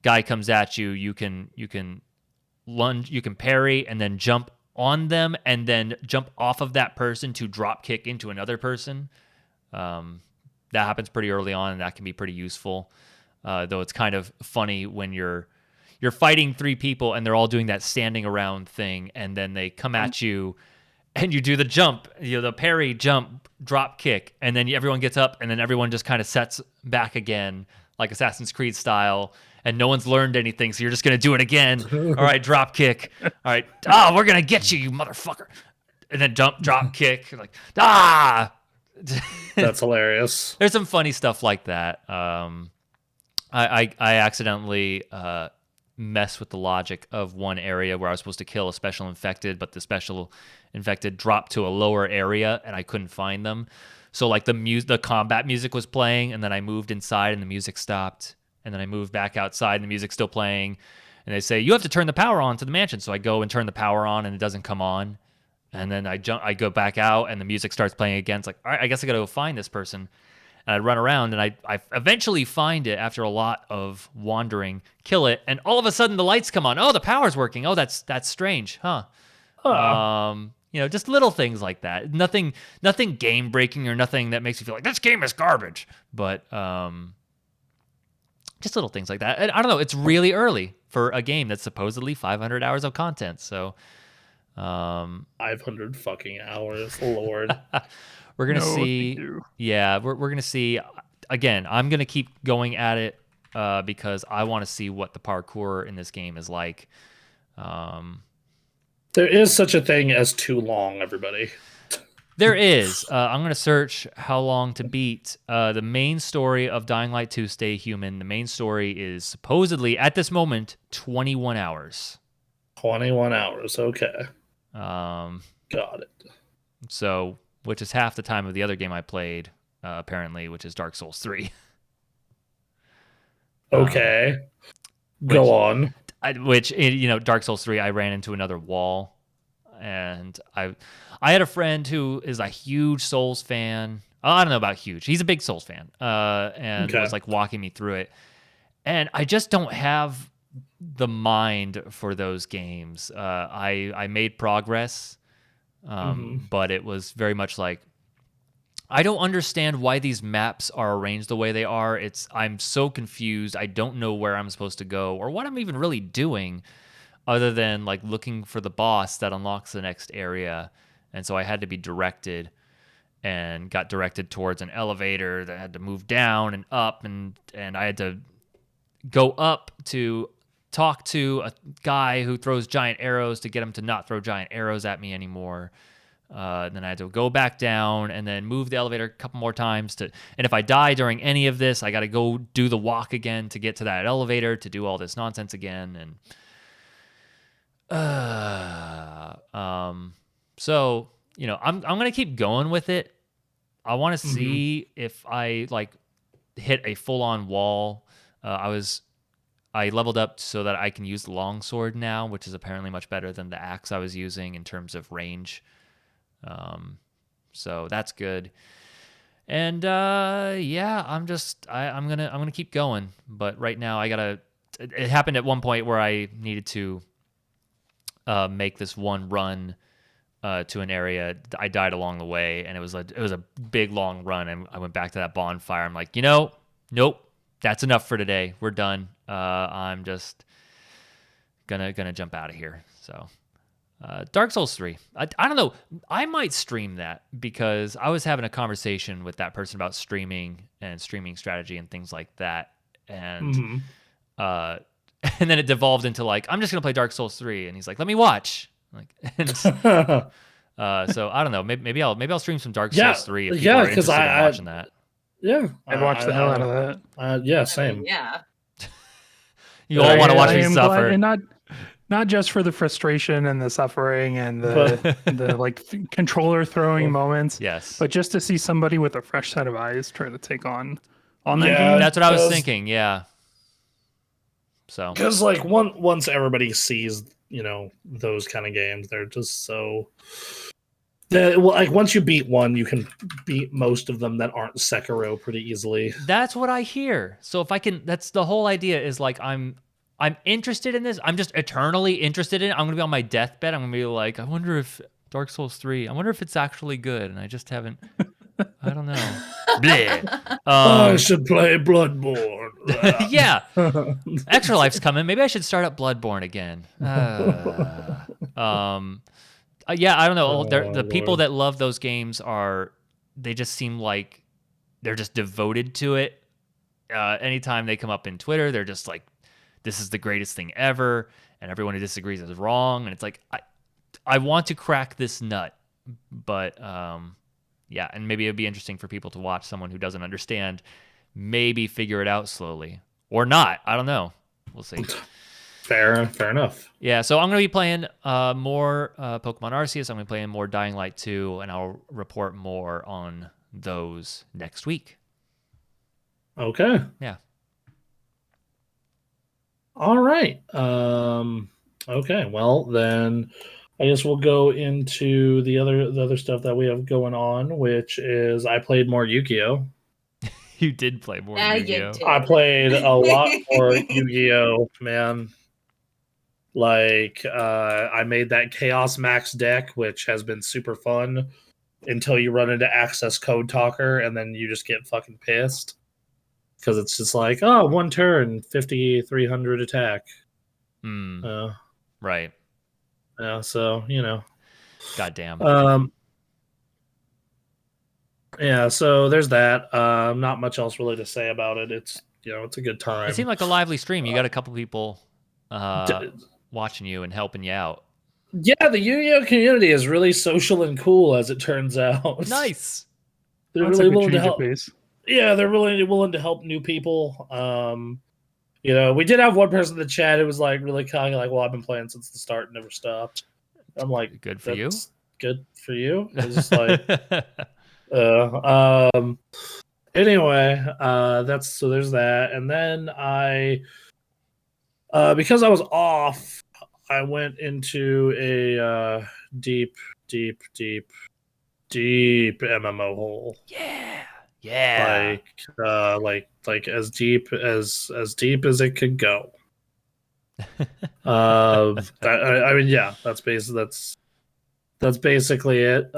Guy comes at you, you can lunge, you can parry, and then jump on them, and then jump off of that person to drop kick into another person. That happens pretty early on, and that can be pretty useful. Though it's kind of funny when you're fighting three people and they're all doing that standing around thing, and then they come at you, and you do the jump, the parry, jump, drop kick, and then everyone gets up, and then everyone just kind of sets back again, like Assassin's Creed style, and no one's learned anything, so you're just gonna do it again. All right, drop kick. All right, we're gonna get you, you motherfucker, and then drop kick. You're like, That's hilarious. There's some funny stuff like that. I accidentally mess with the logic of one area where I was supposed to kill a special infected, but the special infected dropped to a lower area and I couldn't find them. So like the combat music was playing, and then I moved inside and the music stopped, and then I moved back outside and the music's still playing, and they say you have to turn the power on to the mansion. So I go and turn the power on and it doesn't come on. And then I go back out and the music starts playing again. It's like, all right, I guess I got to go find this person. And I run around and I eventually find it after a lot of wandering, kill it, and all of a sudden the lights come on. Oh, the power's working. Oh, that's strange, huh? Just little things like that. Nothing game breaking or nothing that makes you feel like this game is garbage. But just little things like that. And I don't know. It's really early for a game that's supposedly 500 hours of content. So 500 fucking hours, Lord. We're gonna see. Yeah, we're gonna see. Again, I'm gonna keep going at it because I want to see what the parkour in this game is like. There is such a thing as too long, everybody. There is. I'm gonna search how long to beat the main story of Dying Light 2: Stay Human. The main story is supposedly at this moment 21 hours. 21 hours. Okay. Got it. So, which is half the time of the other game I played, apparently, which is Dark Souls 3. Okay. Go on. Dark Souls 3, I ran into another wall, and I had a friend who is a huge Souls fan. I don't know about huge. He's a big Souls fan, and was like walking me through it. And I just don't have the mind for those games. I made progress, but it was very much like, I don't understand why these maps are arranged the way they are. I'm so confused. I don't know where I'm supposed to go or what I'm even really doing, other than like looking for the boss that unlocks the next area. And so I had to be directed, and got directed towards an elevator that had to move down and up, and I had to go up to talk to a guy who throws giant arrows to get him to not throw giant arrows at me anymore. Then I had to go back down and then move the elevator a couple more times and if I die during any of this, I got to go do the walk again to get to that elevator to do all this nonsense again. And so, I'm going to keep going with it. I want to see if I like hit a full-on wall. I leveled up so that I can use the longsword now, which is apparently much better than the axe I was using in terms of range. So that's good. And yeah, I'm gonna keep going. But right now, it happened at one point where I needed to make this one run to an area. I died along the way, and it was a big long run. And I went back to that bonfire. I'm like, nope, that's enough for today. We're done. I'm just gonna jump out of here. So, Dark Souls 3. I don't know. I might stream that because I was having a conversation with that person about streaming and streaming strategy and things like that, and and then it devolved into like, I'm just gonna play Dark Souls 3, and he's like, let me watch. Like, and, so I don't know. Maybe I'll stream some Dark Souls 3 if people are interested in watching that. Yeah, I'd watch the hell out of that. Yeah, same. Yeah. You all want to watch me suffer, and not just for the frustration and the suffering and the like controller throwing moments. Yes, but just to see somebody with a fresh set of eyes try to take on that game. That's what I was thinking. Yeah. So because like once everybody sees those kind of games, they're just so. Like once you beat one, you can beat most of them that aren't Sekiro pretty easily. That's what I hear. So if I can, that's the whole idea. Is like I'm interested in this. I'm just eternally interested in it. I'm gonna be on my deathbed. I'm gonna be like, I wonder if Dark Souls 3. I wonder if it's actually good, and I just haven't. I don't know. I should play Bloodborne. Yeah, Extra Life's coming. Maybe I should start up Bloodborne again. Yeah, I don't know. The people that love those games they just seem like they're just devoted to it. Anytime they come up in Twitter, they're just like, this is the greatest thing ever, and everyone who disagrees is wrong. And it's like, I want to crack this nut, but yeah, and maybe it'd be interesting for people to watch someone who doesn't understand, maybe figure it out slowly or not. I don't know. We'll see. Fair enough. Yeah, so I'm going to be playing more Pokemon Arceus. I'm going to be playing more Dying Light 2, and I'll report more on those next week. Okay. Yeah. All right. Okay. Well, then I guess we'll go into the other stuff that we have going on, which is I played more YuGiOh. You did play more YuGiOh. I played a lot more YuGiOh, man. Like, I made that Chaos Max deck, which has been super fun until you run into Access Code Talker, and then you just get fucking pissed. Because it's just like, oh, 1 turn, 5,300 attack. Right. Yeah, so, Goddamn. Yeah, so there's that. Not much else really to say about it. It's, it's a good time. It seemed like a lively stream. You got a couple people watching you and helping you out. Yeah, the YuGiOh community is really social and cool, as it turns out. Nice. They're really willing to help. Yeah, they're really willing to help new people. We did have one person in the chat who was like really kind of like, well, I've been playing since the start and never stopped. I'm like, good for you. Good for you. It's just like, anyway, there's that. And then because I was off, I went into a deep MMO hole. Yeah. Like as deep as it could go. I mean, yeah, that's basically it.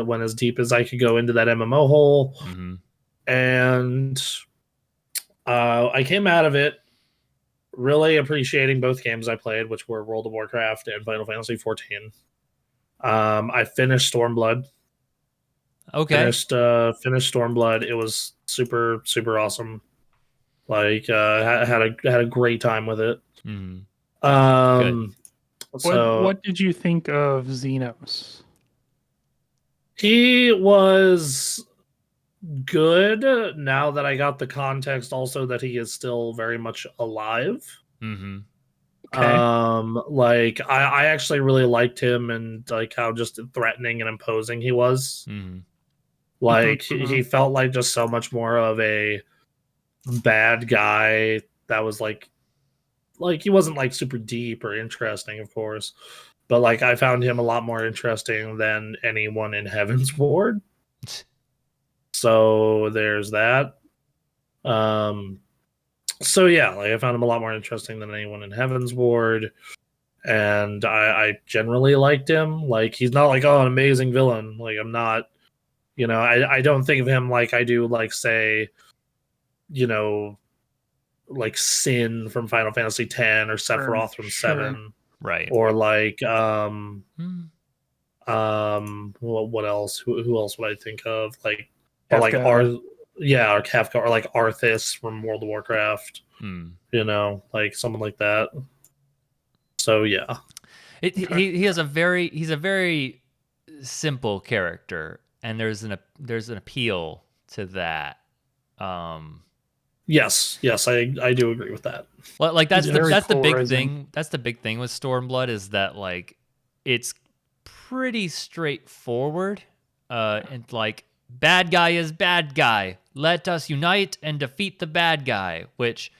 Went as deep as I could go into that MMO hole, and I came out of it really appreciating both games I played, which were World of Warcraft and Final Fantasy XIV. I finished Stormblood. Okay. Finished Stormblood. It was super, super awesome. Like, had a great time with it. Good. What did you think of Xenos? He was good. Now that I got the context, also that he is still very much alive. Like I actually really liked him and like how just threatening and imposing he was. Mm-hmm. Like he felt like just so much more of a bad guy that was like he wasn't like super deep or interesting, of course, but like I found him a lot more interesting than anyone in Heaven's Ward. So there's that. So yeah, like I found him a lot more interesting than anyone in Heaven's Ward, and I generally liked him. Like he's not like an amazing villain. Like I'm not, I don't think of him like I do like say, like Sin from Final Fantasy X or Sephiroth from 7, right? Or like what else? Who else would I think of? Like or like or Kafka, or like Arceus from World of Warcraft. Like someone like that. So yeah, he's a very simple character, and there's an appeal to that. Yes, I do agree with that. Well, like that's the big thing. That's the big thing with Stormblood is that like it's pretty straightforward, and like bad guy is bad guy. Let us unite and defeat the bad guy, which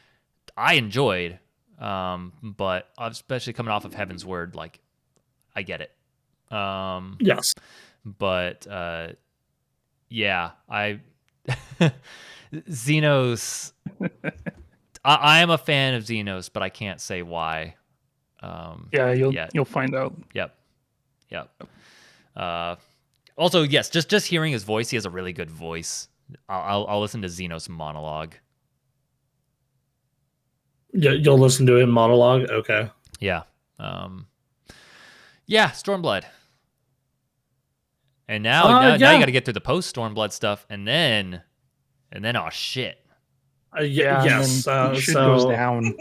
I enjoyed. But especially coming off of Heaven's Word, like I get it. Yes, but yeah, Xenos. I am a fan of Xenos, but I can't say why. You'll find out. Yep. Also, yes, just hearing his voice, he has a really good voice. I'll listen to Xenos monologue. Yeah, you'll listen to him monologue. Okay. Yeah. Yeah, Stormblood. And now you got to get through the post Stormblood stuff, and then oh shit. Yes. Shit goes down.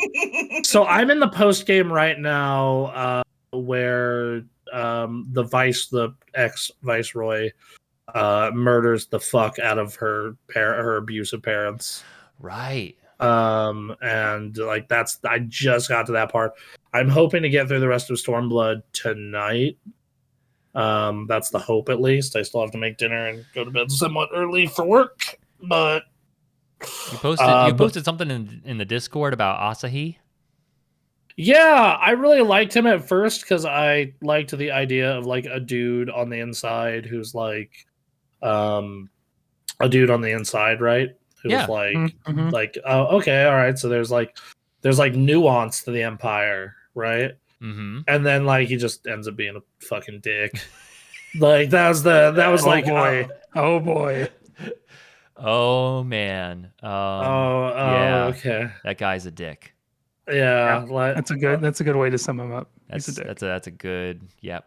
So I'm in the post game right now, where the ex viceroy murders the fuck out of her abusive parents. Right. And like I just got to that part. I'm hoping to get through the rest of Stormblood tonight. That's the hope, at least. I still have to make dinner and go to bed somewhat early for work, but you posted something in the Discord about Asahi. Yeah, I really liked him at first because I liked the idea of like a dude on the inside who's like, a dude on the inside, right? Who's like, oh, okay, all right. So there's like nuance to the Empire, right? Mm-hmm. And then like he just ends up being a fucking dick. Like that was oh boy. Oh man. Yeah. Okay. That guy's a dick. Yeah, that's a good way to sum him up. That's a good. Yep.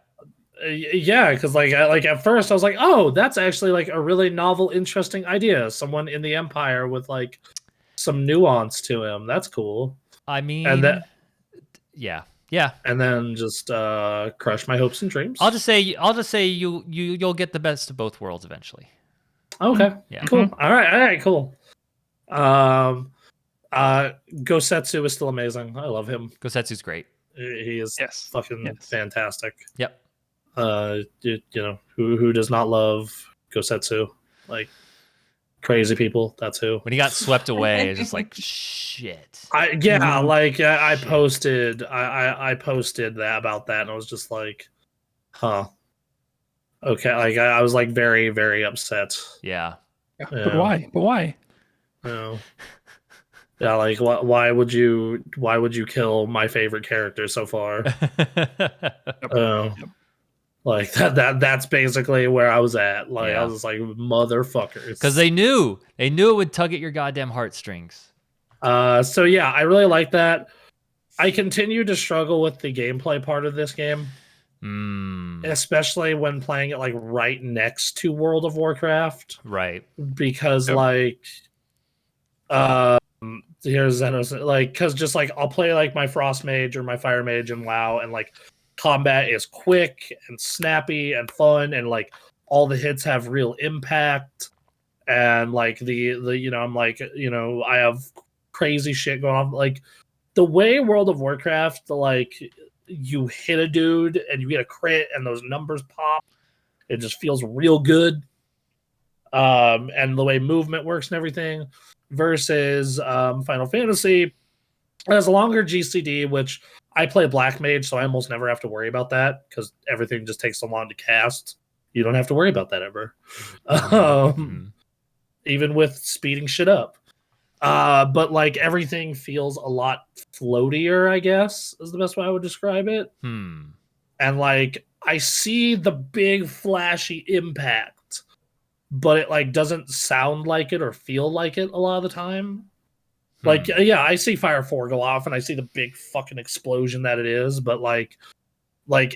Yeah, because like at first I was like, oh, that's actually like a really novel, interesting idea. Someone in the Empire with like some nuance to him. That's cool. I mean, and yeah. And then just crush my hopes and dreams. I'll just say you'll get the best of both worlds eventually. Okay. Yeah. Cool. All right. Cool. Gosetsu is still amazing. I love him. Gosetsu's great. He is fucking fantastic. Yep. Who does not love Gosetsu? Like crazy people. That's who. When he got swept away, it's just like shit. I posted that about that, and I was just like, huh. Okay, like I was like very, very upset. Yeah. But why? No. Yeah, like why would you kill my favorite character so far? Like that's basically where I was at. Like I was just like, motherfuckers. Because they knew it would tug at your goddamn heartstrings. So yeah, I really like that. I continue to struggle with the gameplay part of this game. Especially when playing it like right next to World of Warcraft. Right. Because like here's Xenos, like, because just like I'll play like my Frost Mage or my Fire Mage in WoW, and like combat is quick and snappy and fun, and like all the hits have real impact, and like the I'm like I have crazy shit going on. Like the way World of Warcraft, like, you hit a dude and you get a crit and those numbers pop, it just feels real good. And the way movement works and everything, versus Final Fantasy, it has a longer GCD, which I play Black Mage, so I almost never have to worry about that because everything just takes so long to cast. You don't have to worry about that ever. Even with speeding shit up. But like everything feels a lot floatier, I guess, is the best way I would describe it. And like I see the big flashy impact, but it like doesn't sound like it or feel like it a lot of the time. Like, yeah, I see Fire 4 go off and I see the big fucking explosion that it is, but like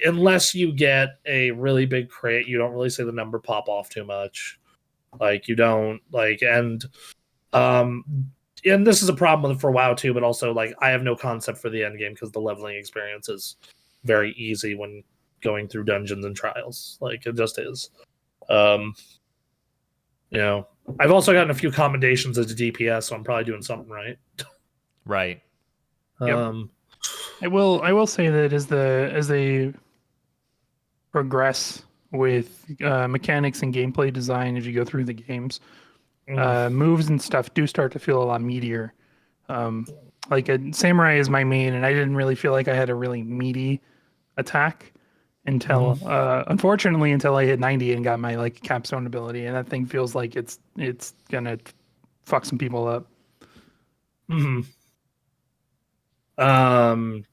unless you get a really big crit, you don't really see the number pop off too much. Like you don't like, and this is a problem for WoW too, but also like I have no concept for the end game because the leveling experience is very easy when going through dungeons and trials. Like it just is. You know, I've also gotten a few commendations as a DPS, so I'm probably doing something right. Right. Yep. I will say that as they progress with mechanics and gameplay design as you go through the games, moves and stuff do start to feel a lot meatier. Like a Samurai is my main, and I didn't really feel like I had a really meaty attack until unfortunately until I hit 90 and got my like capstone ability, and that thing feels like it's gonna fuck some people up.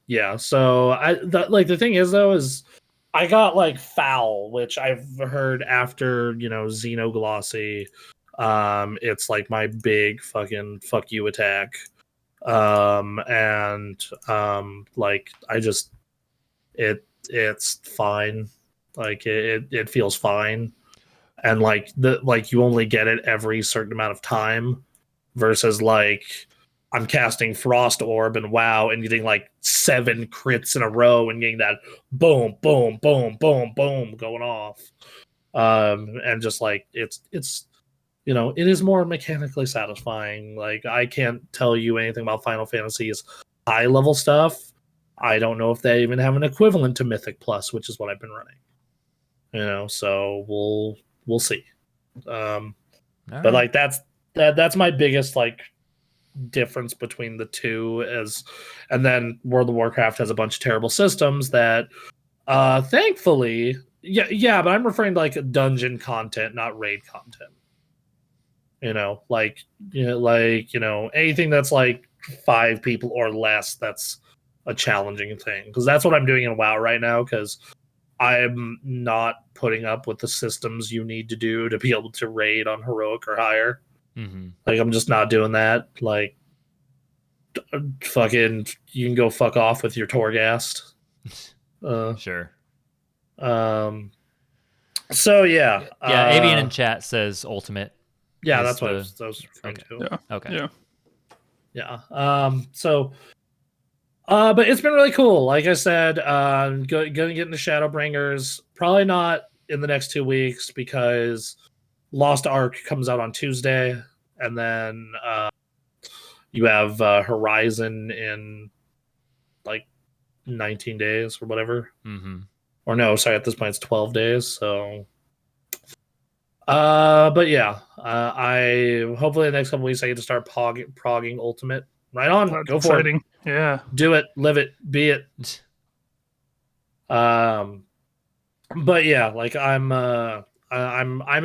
Yeah, so the thing is though is I got like Foul, which I've heard after, you know, Xenoglossy. It's like my big fucking fuck you attack. Like I just it's fine. Like it feels fine. And like you only get it every certain amount of time versus like I'm casting Frost Orb and WoW and getting like 7 crits in a row and getting that boom, boom, boom, boom, boom going off. And just like it's you know, it is more mechanically satisfying. Like I can't tell you anything about Final Fantasy's high level stuff. I don't know if they even have an equivalent to Mythic Plus, which is what I've been running. You know, so we'll see. But like that's my biggest like difference between the two and then World of Warcraft has a bunch of terrible systems that thankfully but I'm referring to like dungeon content, not raid content. You know, anything that's like 5 people or less, that's a challenging thing because that's what I'm doing in WoW right now because I'm not putting up with the systems you need to do to be able to raid on heroic or higher. Like I'm just not doing that. Like fucking you can go fuck off with your Torghast. Sure. So yeah. Avian in chat says ultimate. Yeah, that's what I was referring to. Yeah. Okay. Yeah. So but it's been really cool. Like I said, gonna get into Shadowbringers. Probably not in the next 2 weeks because Lost Ark comes out on Tuesday, and then you have Horizon in like 19 days or whatever. Or no, sorry, at this point it's 12 days. So, but yeah, I hopefully the next couple weeks I get to start progging Ultimate. Right on, That's go exciting. for it. Yeah, do it, live it, be it. But yeah, like I'm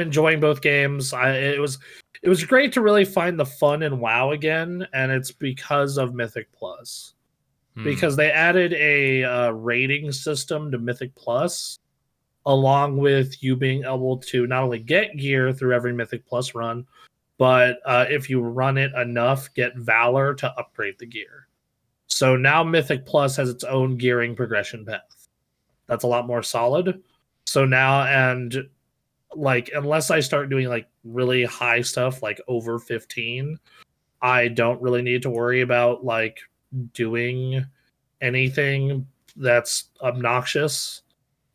enjoying both games. It was great to really find the fun in WoW again, and it's because of Mythic Plus. Because they added a rating system to Mythic Plus, along with you being able to not only get gear through every Mythic Plus run, but if you run it enough, get Valor to upgrade the gear. So now Mythic Plus has its own gearing progression path. That's a lot more solid. So now, and like, unless I start doing like really high stuff, like over 15, I don't really need to worry about like doing anything that's obnoxious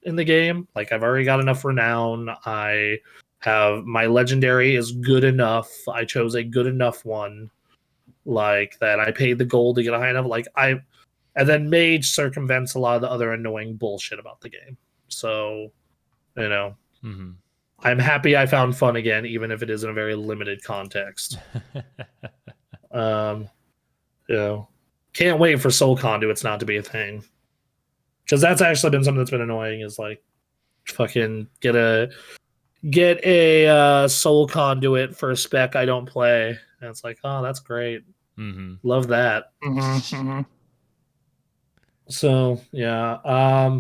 in the game. Like I've already got enough renown. I have my legendary is good enough. I chose a good enough one. like that I paid the gold to get a high enough. And then Mage circumvents a lot of the other annoying bullshit about the game. So, I'm happy I found fun again, even if it is in a very limited context. Can't wait for Soul Conduits not to be a thing, because that's actually been something that's been annoying. Is like, fucking get a Soul Conduit for a spec I don't play, and it's like, oh, that's great. Love that. So yeah,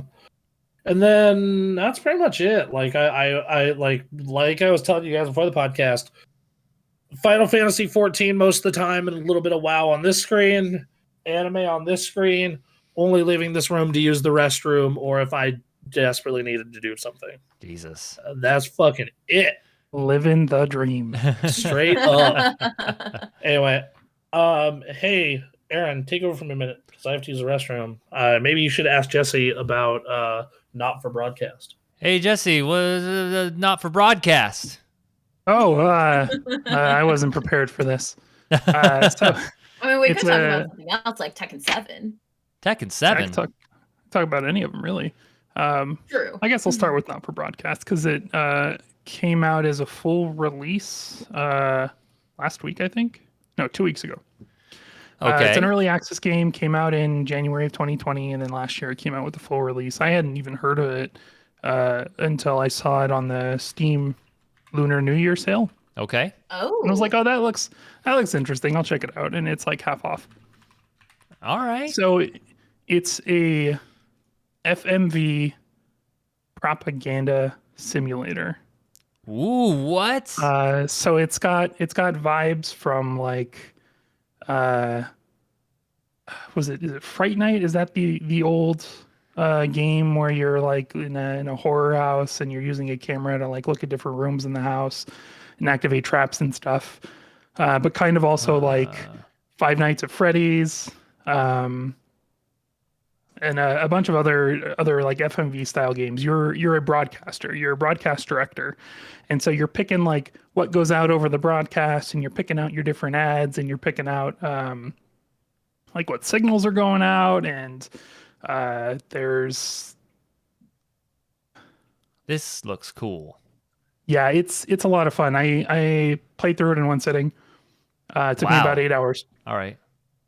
and then that's pretty much it. Like I was telling you guys before the podcast, Final Fantasy 14 most of the time, and a little bit of WoW on this screen, anime on this screen, only leaving this room to use the restroom or if I desperately needed to do something. Jesus. That's fucking it. Living the dream. Straight up. Anyway, hey, Aaron, take over for me a minute because I have to use the restroom. Maybe you should ask Jesse about not for broadcast. Hey, Jesse, was not for broadcast? Oh, I wasn't prepared for this. So I mean, we could talk about something else like Tekken 7. Tekken 7? Talk about any of them, really. True. I guess I'll start with not for broadcast because it came out as a full release last week, I think. No, 2 weeks ago. Okay. It's an early access game, came out in January of 2020, and then last year it came out with the full release. I hadn't even heard of it until I saw it on the Steam Lunar New Year sale. Okay. Oh. And I was like, oh, that looks interesting. I'll check it out. And it's like half off. All right. So it's a FMV propaganda simulator. Ooh, what? So it's got vibes from like is it Fright Night? Is that the old game where you're like in a horror house and you're using a camera to like look at different rooms in the house and activate traps and stuff, but kind of also like Five Nights at Freddy's, and a bunch of other like FMV style games. You're a broadcaster, you're a broadcast director, and so you're picking like what goes out over the broadcast, and you're picking out your different ads, and you're picking out like what signals are going out, and there's. This looks cool. Yeah, it's a lot of fun. I played through it in one sitting. It took me about 8 hours. All right.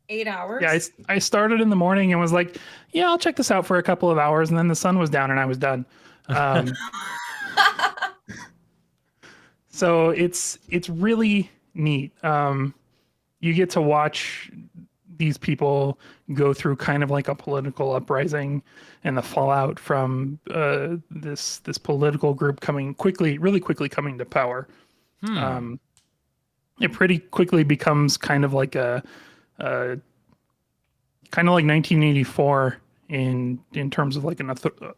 8 hours? Yeah, I started in the morning and was like, yeah, I'll check this out for a couple of hours. And then the sun was down and I was done. So it's really neat. You get to watch these people go through kind of like a political uprising and the fallout from this political group really quickly coming to power. It pretty quickly becomes kind of like kind of like 1984 in terms of like an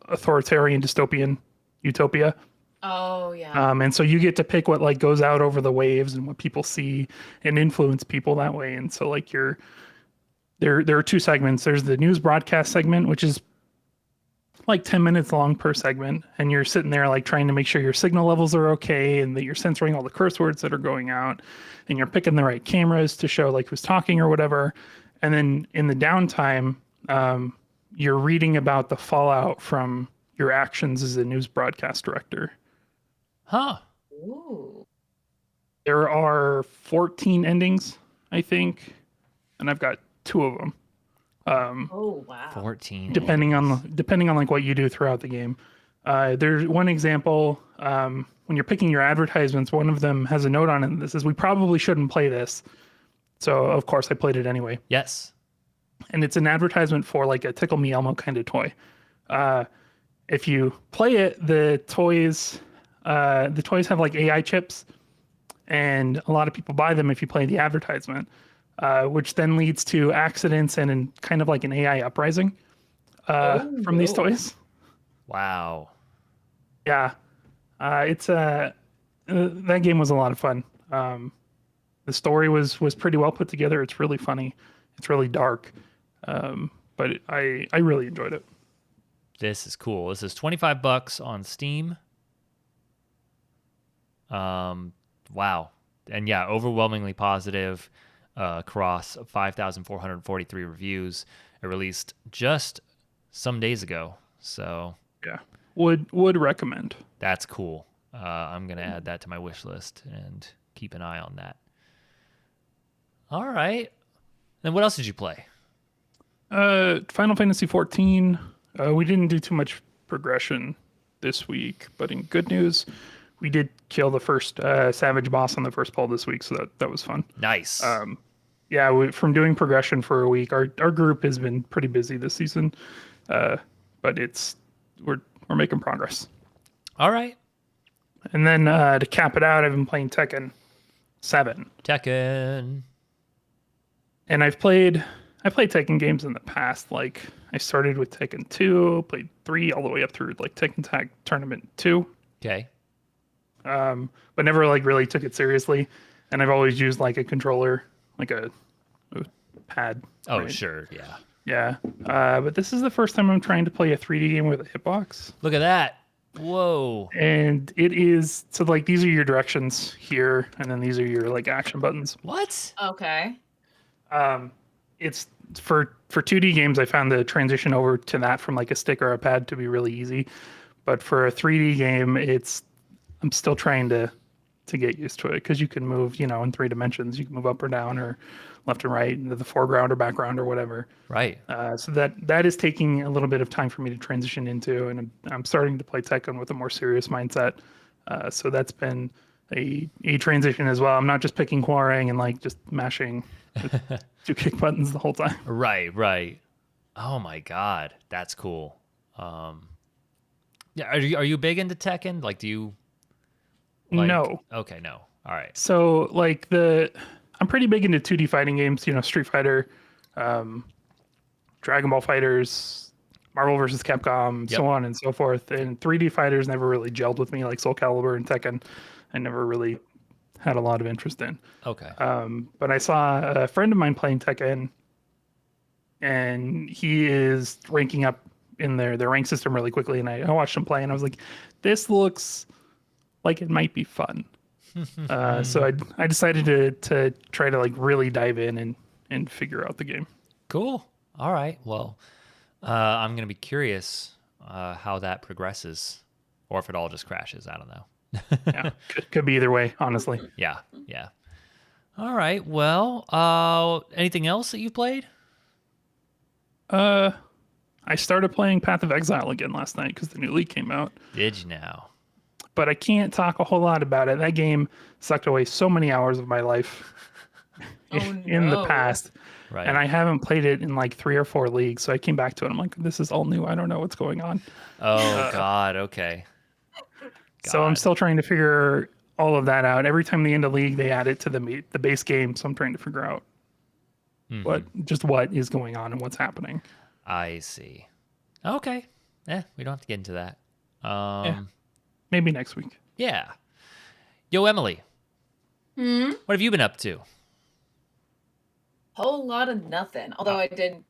authoritarian dystopian utopia. Oh yeah. And so you get to pick what like goes out over the waves and what people see and influence people that way. And so like there are two segments. There's the news broadcast segment, which is like 10 minutes long per segment. And you're sitting there like trying to make sure your signal levels are okay and that you're censoring all the curse words that are going out and you're picking the right cameras to show like who's talking or whatever. And then in the downtime, you're reading about the fallout from your actions as a news broadcast director. Huh. Ooh. There are 14 endings, I think, and I've got 2 of them. Oh wow. 14. Depending on like what you do throughout the game. There's one example, when you're picking your advertisements, one of them has a note on it that says, we probably shouldn't play this. So of course I played it anyway. Yes. And it's an advertisement for like a Tickle Me Elmo kind of toy. If you play it, the toys have like AI chips, and a lot of people buy them if you play the advertisement, which then leads to accidents and kind of like an AI uprising from these toys. Wow. Yeah, that game was a lot of fun. The story was pretty well put together. It's really funny. It's really dark, but I really enjoyed it. This is cool. This is $25 on Steam. Wow. And yeah, overwhelmingly positive. across 5,443 reviews. It released just some days ago. So yeah, would recommend. That's cool. I'm going to add that to my wish list and keep an eye on that. All right. Then what else did you play? Final Fantasy 14. We didn't do too much progression this week, but in good news, we did kill the first Savage boss on the first pull this week, so that was fun. Nice. Yeah, from doing progression for a week, our group has been pretty busy this season, but we're making progress. All right. And then to cap it out, I've been playing Tekken 7. Tekken. And I've played Tekken games in the past. Like I started with Tekken 2, played 3 all the way up through like Tekken Tag Tournament 2. Okay. But never like really took it seriously. And I've always used like a controller, like a pad. Oh, right? sure. Yeah. Yeah. But this is the first time I'm trying to play a 3D game with a hitbox. Look at that. Whoa. And it is, so like these are your directions here, and then these are your like action buttons. What? Okay. It's for 2D games, I found the transition over to that from like a stick or a pad to be really easy. But for a 3D game, I'm still trying to get used to it, because you can move, in 3 dimensions. You can move up or down or left and right into the foreground or background or whatever. Right. So that is taking a little bit of time for me to transition into, and I'm starting to play Tekken with a more serious mindset. So that's been a transition as well. I'm not just picking Hwoarang and like just mashing the 2 kick buttons the whole time. Right. Oh my God, that's cool. Yeah, are you big into Tekken? Like, do you? Like, no. Okay, no. All right. So like I'm pretty big into 2D fighting games. Street Fighter, Dragon Ball Fighters, Marvel vs. Capcom, so on and so forth. And 3D fighters never really gelled with me, like Soul Calibur and Tekken. I never really had a lot of interest in. Okay. But I saw a friend of mine playing Tekken, and he is ranking up in their rank system really quickly. And I watched him play, and I was like, this looks like it might be fun. So I decided to try to like really dive in and figure out the game. Cool. All right. Well, I'm going to be curious how that progresses, or if it all just crashes. I don't know. Yeah, could be either way, honestly. Yeah. All right. Well, anything else that you played? I started playing Path of Exile again last night because the new league came out. Did you now? But I can't talk a whole lot about it. That game sucked away so many hours of my life in the past. Right. And I haven't played it in like 3 or 4 leagues. So I came back to it. I'm like, this is all new. I don't know what's going on. Oh, God. Okay. So I'm still trying to figure all of that out. Every time they end a league, they add it to the base game. So I'm trying to figure out what is going on and what's happening. I see. Okay. We don't have to get into that. Maybe next week. Yeah. Yo, Emily. What have you been up to? Whole lot of nothing. Although I did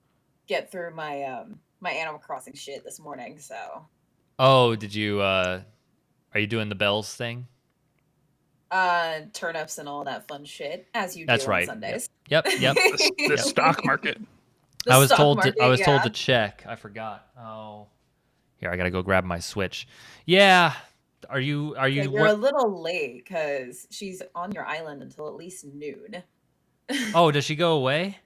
get through my my Animal Crossing shit this morning, so. Oh, did you are you doing the bells thing? Turnips and all that fun shit, as you That's do right. on Sundays. Yep. The stock market. I was told to check. I forgot. Oh. Here, I got to go grab my Switch. Yeah. Are you You're a little late because she's on your island until at least noon. Oh, does she go away?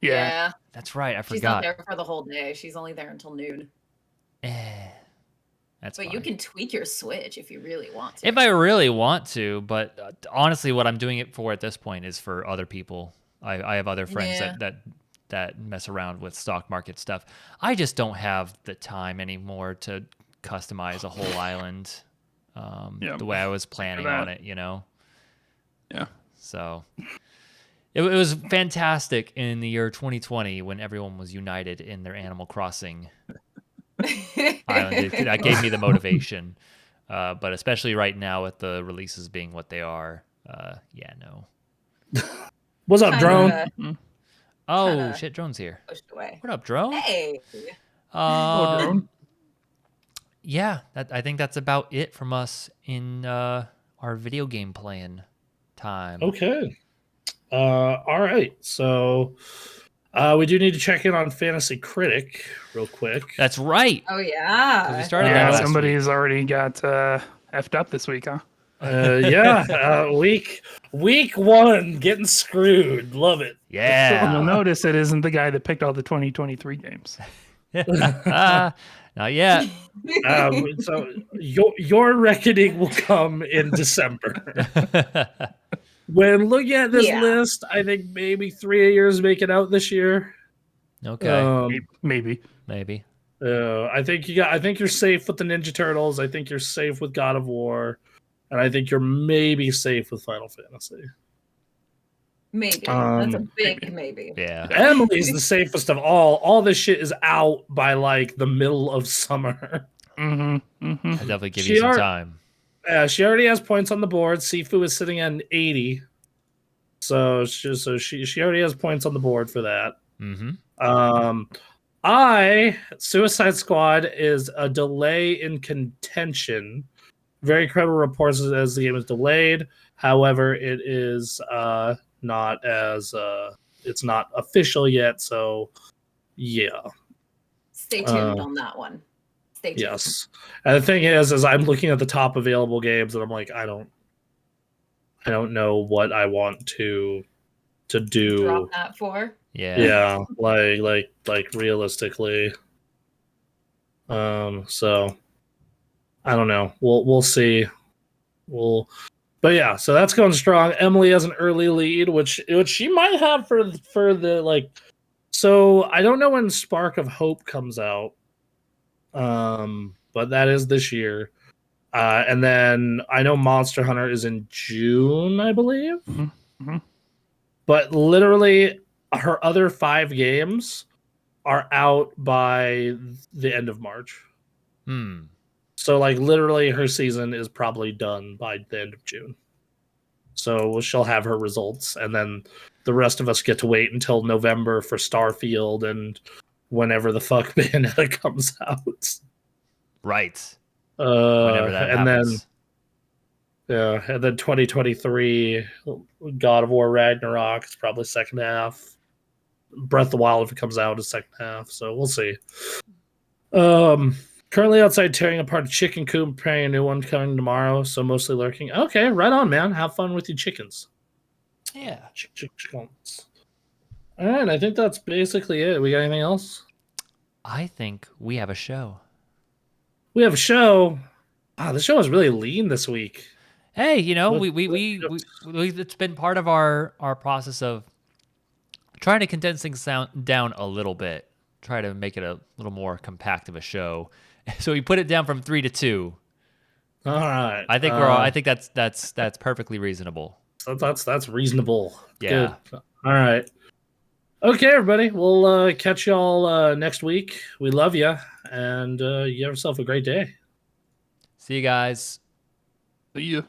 Yeah. That's right. I forgot. She's not there for the whole day. She's only there until noon. That's But fine. you can tweak your Switch if you really want to. If I really want to, but honestly, what I'm doing it for at this point is for other people. I have other friends that mess around with stock market stuff. I just don't have the time anymore to customize a whole island the way I was planning on it, Yeah. So it was fantastic in the year 2020 when everyone was united in their Animal Crossing island. That gave me the motivation. But especially right now with the releases being what they are, no. What's up, Drone? Oh, shit, Drone's here. Pushed away. What up, Drone? Hey. Drone. Yeah, I think that's about it from us in our video game playing time. Okay. All right. So we do need to check in on Fantasy Critic real quick. That's right. Oh 'Cause we yeah. started that last somebody's week. already got effed up this week, huh? Week one getting screwed. Love it. Yeah. You'll notice it isn't the guy that picked all the 2023 games. Not yet. So your reckoning will come in December. When looking at this list, I think maybe 3 years make it out this year. Okay. Maybe. I think you're safe with the Ninja Turtles. I think you're safe with God of War, and I think you're maybe safe with Final Fantasy. Maybe. That's a big maybe. Yeah. Emily's the safest of all. All this shit is out by like the middle of summer. I'll definitely give you some time. She already has points on the board. Sifu is sitting at 80. So she already has points on the board for that. Suicide Squad is a delay in contention. Very credible reports as the game is delayed. However, it is not as it's not official yet. So yeah, stay tuned on that one. Stay tuned. Yes, and the thing is I'm looking at the top available games, and I'm like, I don't know what I want to do. Drop that for. Yeah, like realistically. So I don't know. We'll see. But yeah, so that's going strong. Emily has an early lead, which she might have for the like. So I don't know when Spark of Hope comes out. But that is this year. And then I know Monster Hunter is in June, I believe. But literally, her other 5 games are out by the end of March. So, like, literally, her season is probably done by the end of June. So she'll have her results, and then the rest of us get to wait until November for Starfield and whenever the fuck Bayonetta comes out. Right. Whenever that and happens. And then 2023 God of War Ragnarok is probably second half. Breath of the Wild, if it comes out, is second half. So we'll see. Currently outside tearing apart a chicken coop, preparing a new one coming tomorrow. So mostly lurking. Okay, right on, man. Have fun with your chickens. Yeah. Chickens. All right, I think that's basically it. We got anything else? I think we have a show. We have a show. Wow, the show is really lean this week. Hey, it's been part of our process of trying to condense things down a little bit, try to make it a little more compact of a show. So we put it down from 3 to 2. All right. I think I think that's perfectly reasonable. So that's reasonable. Yeah. Good. All right. Okay, everybody. We'll catch y'all next week. We love you, and you have yourself a great day. See you guys. See ya.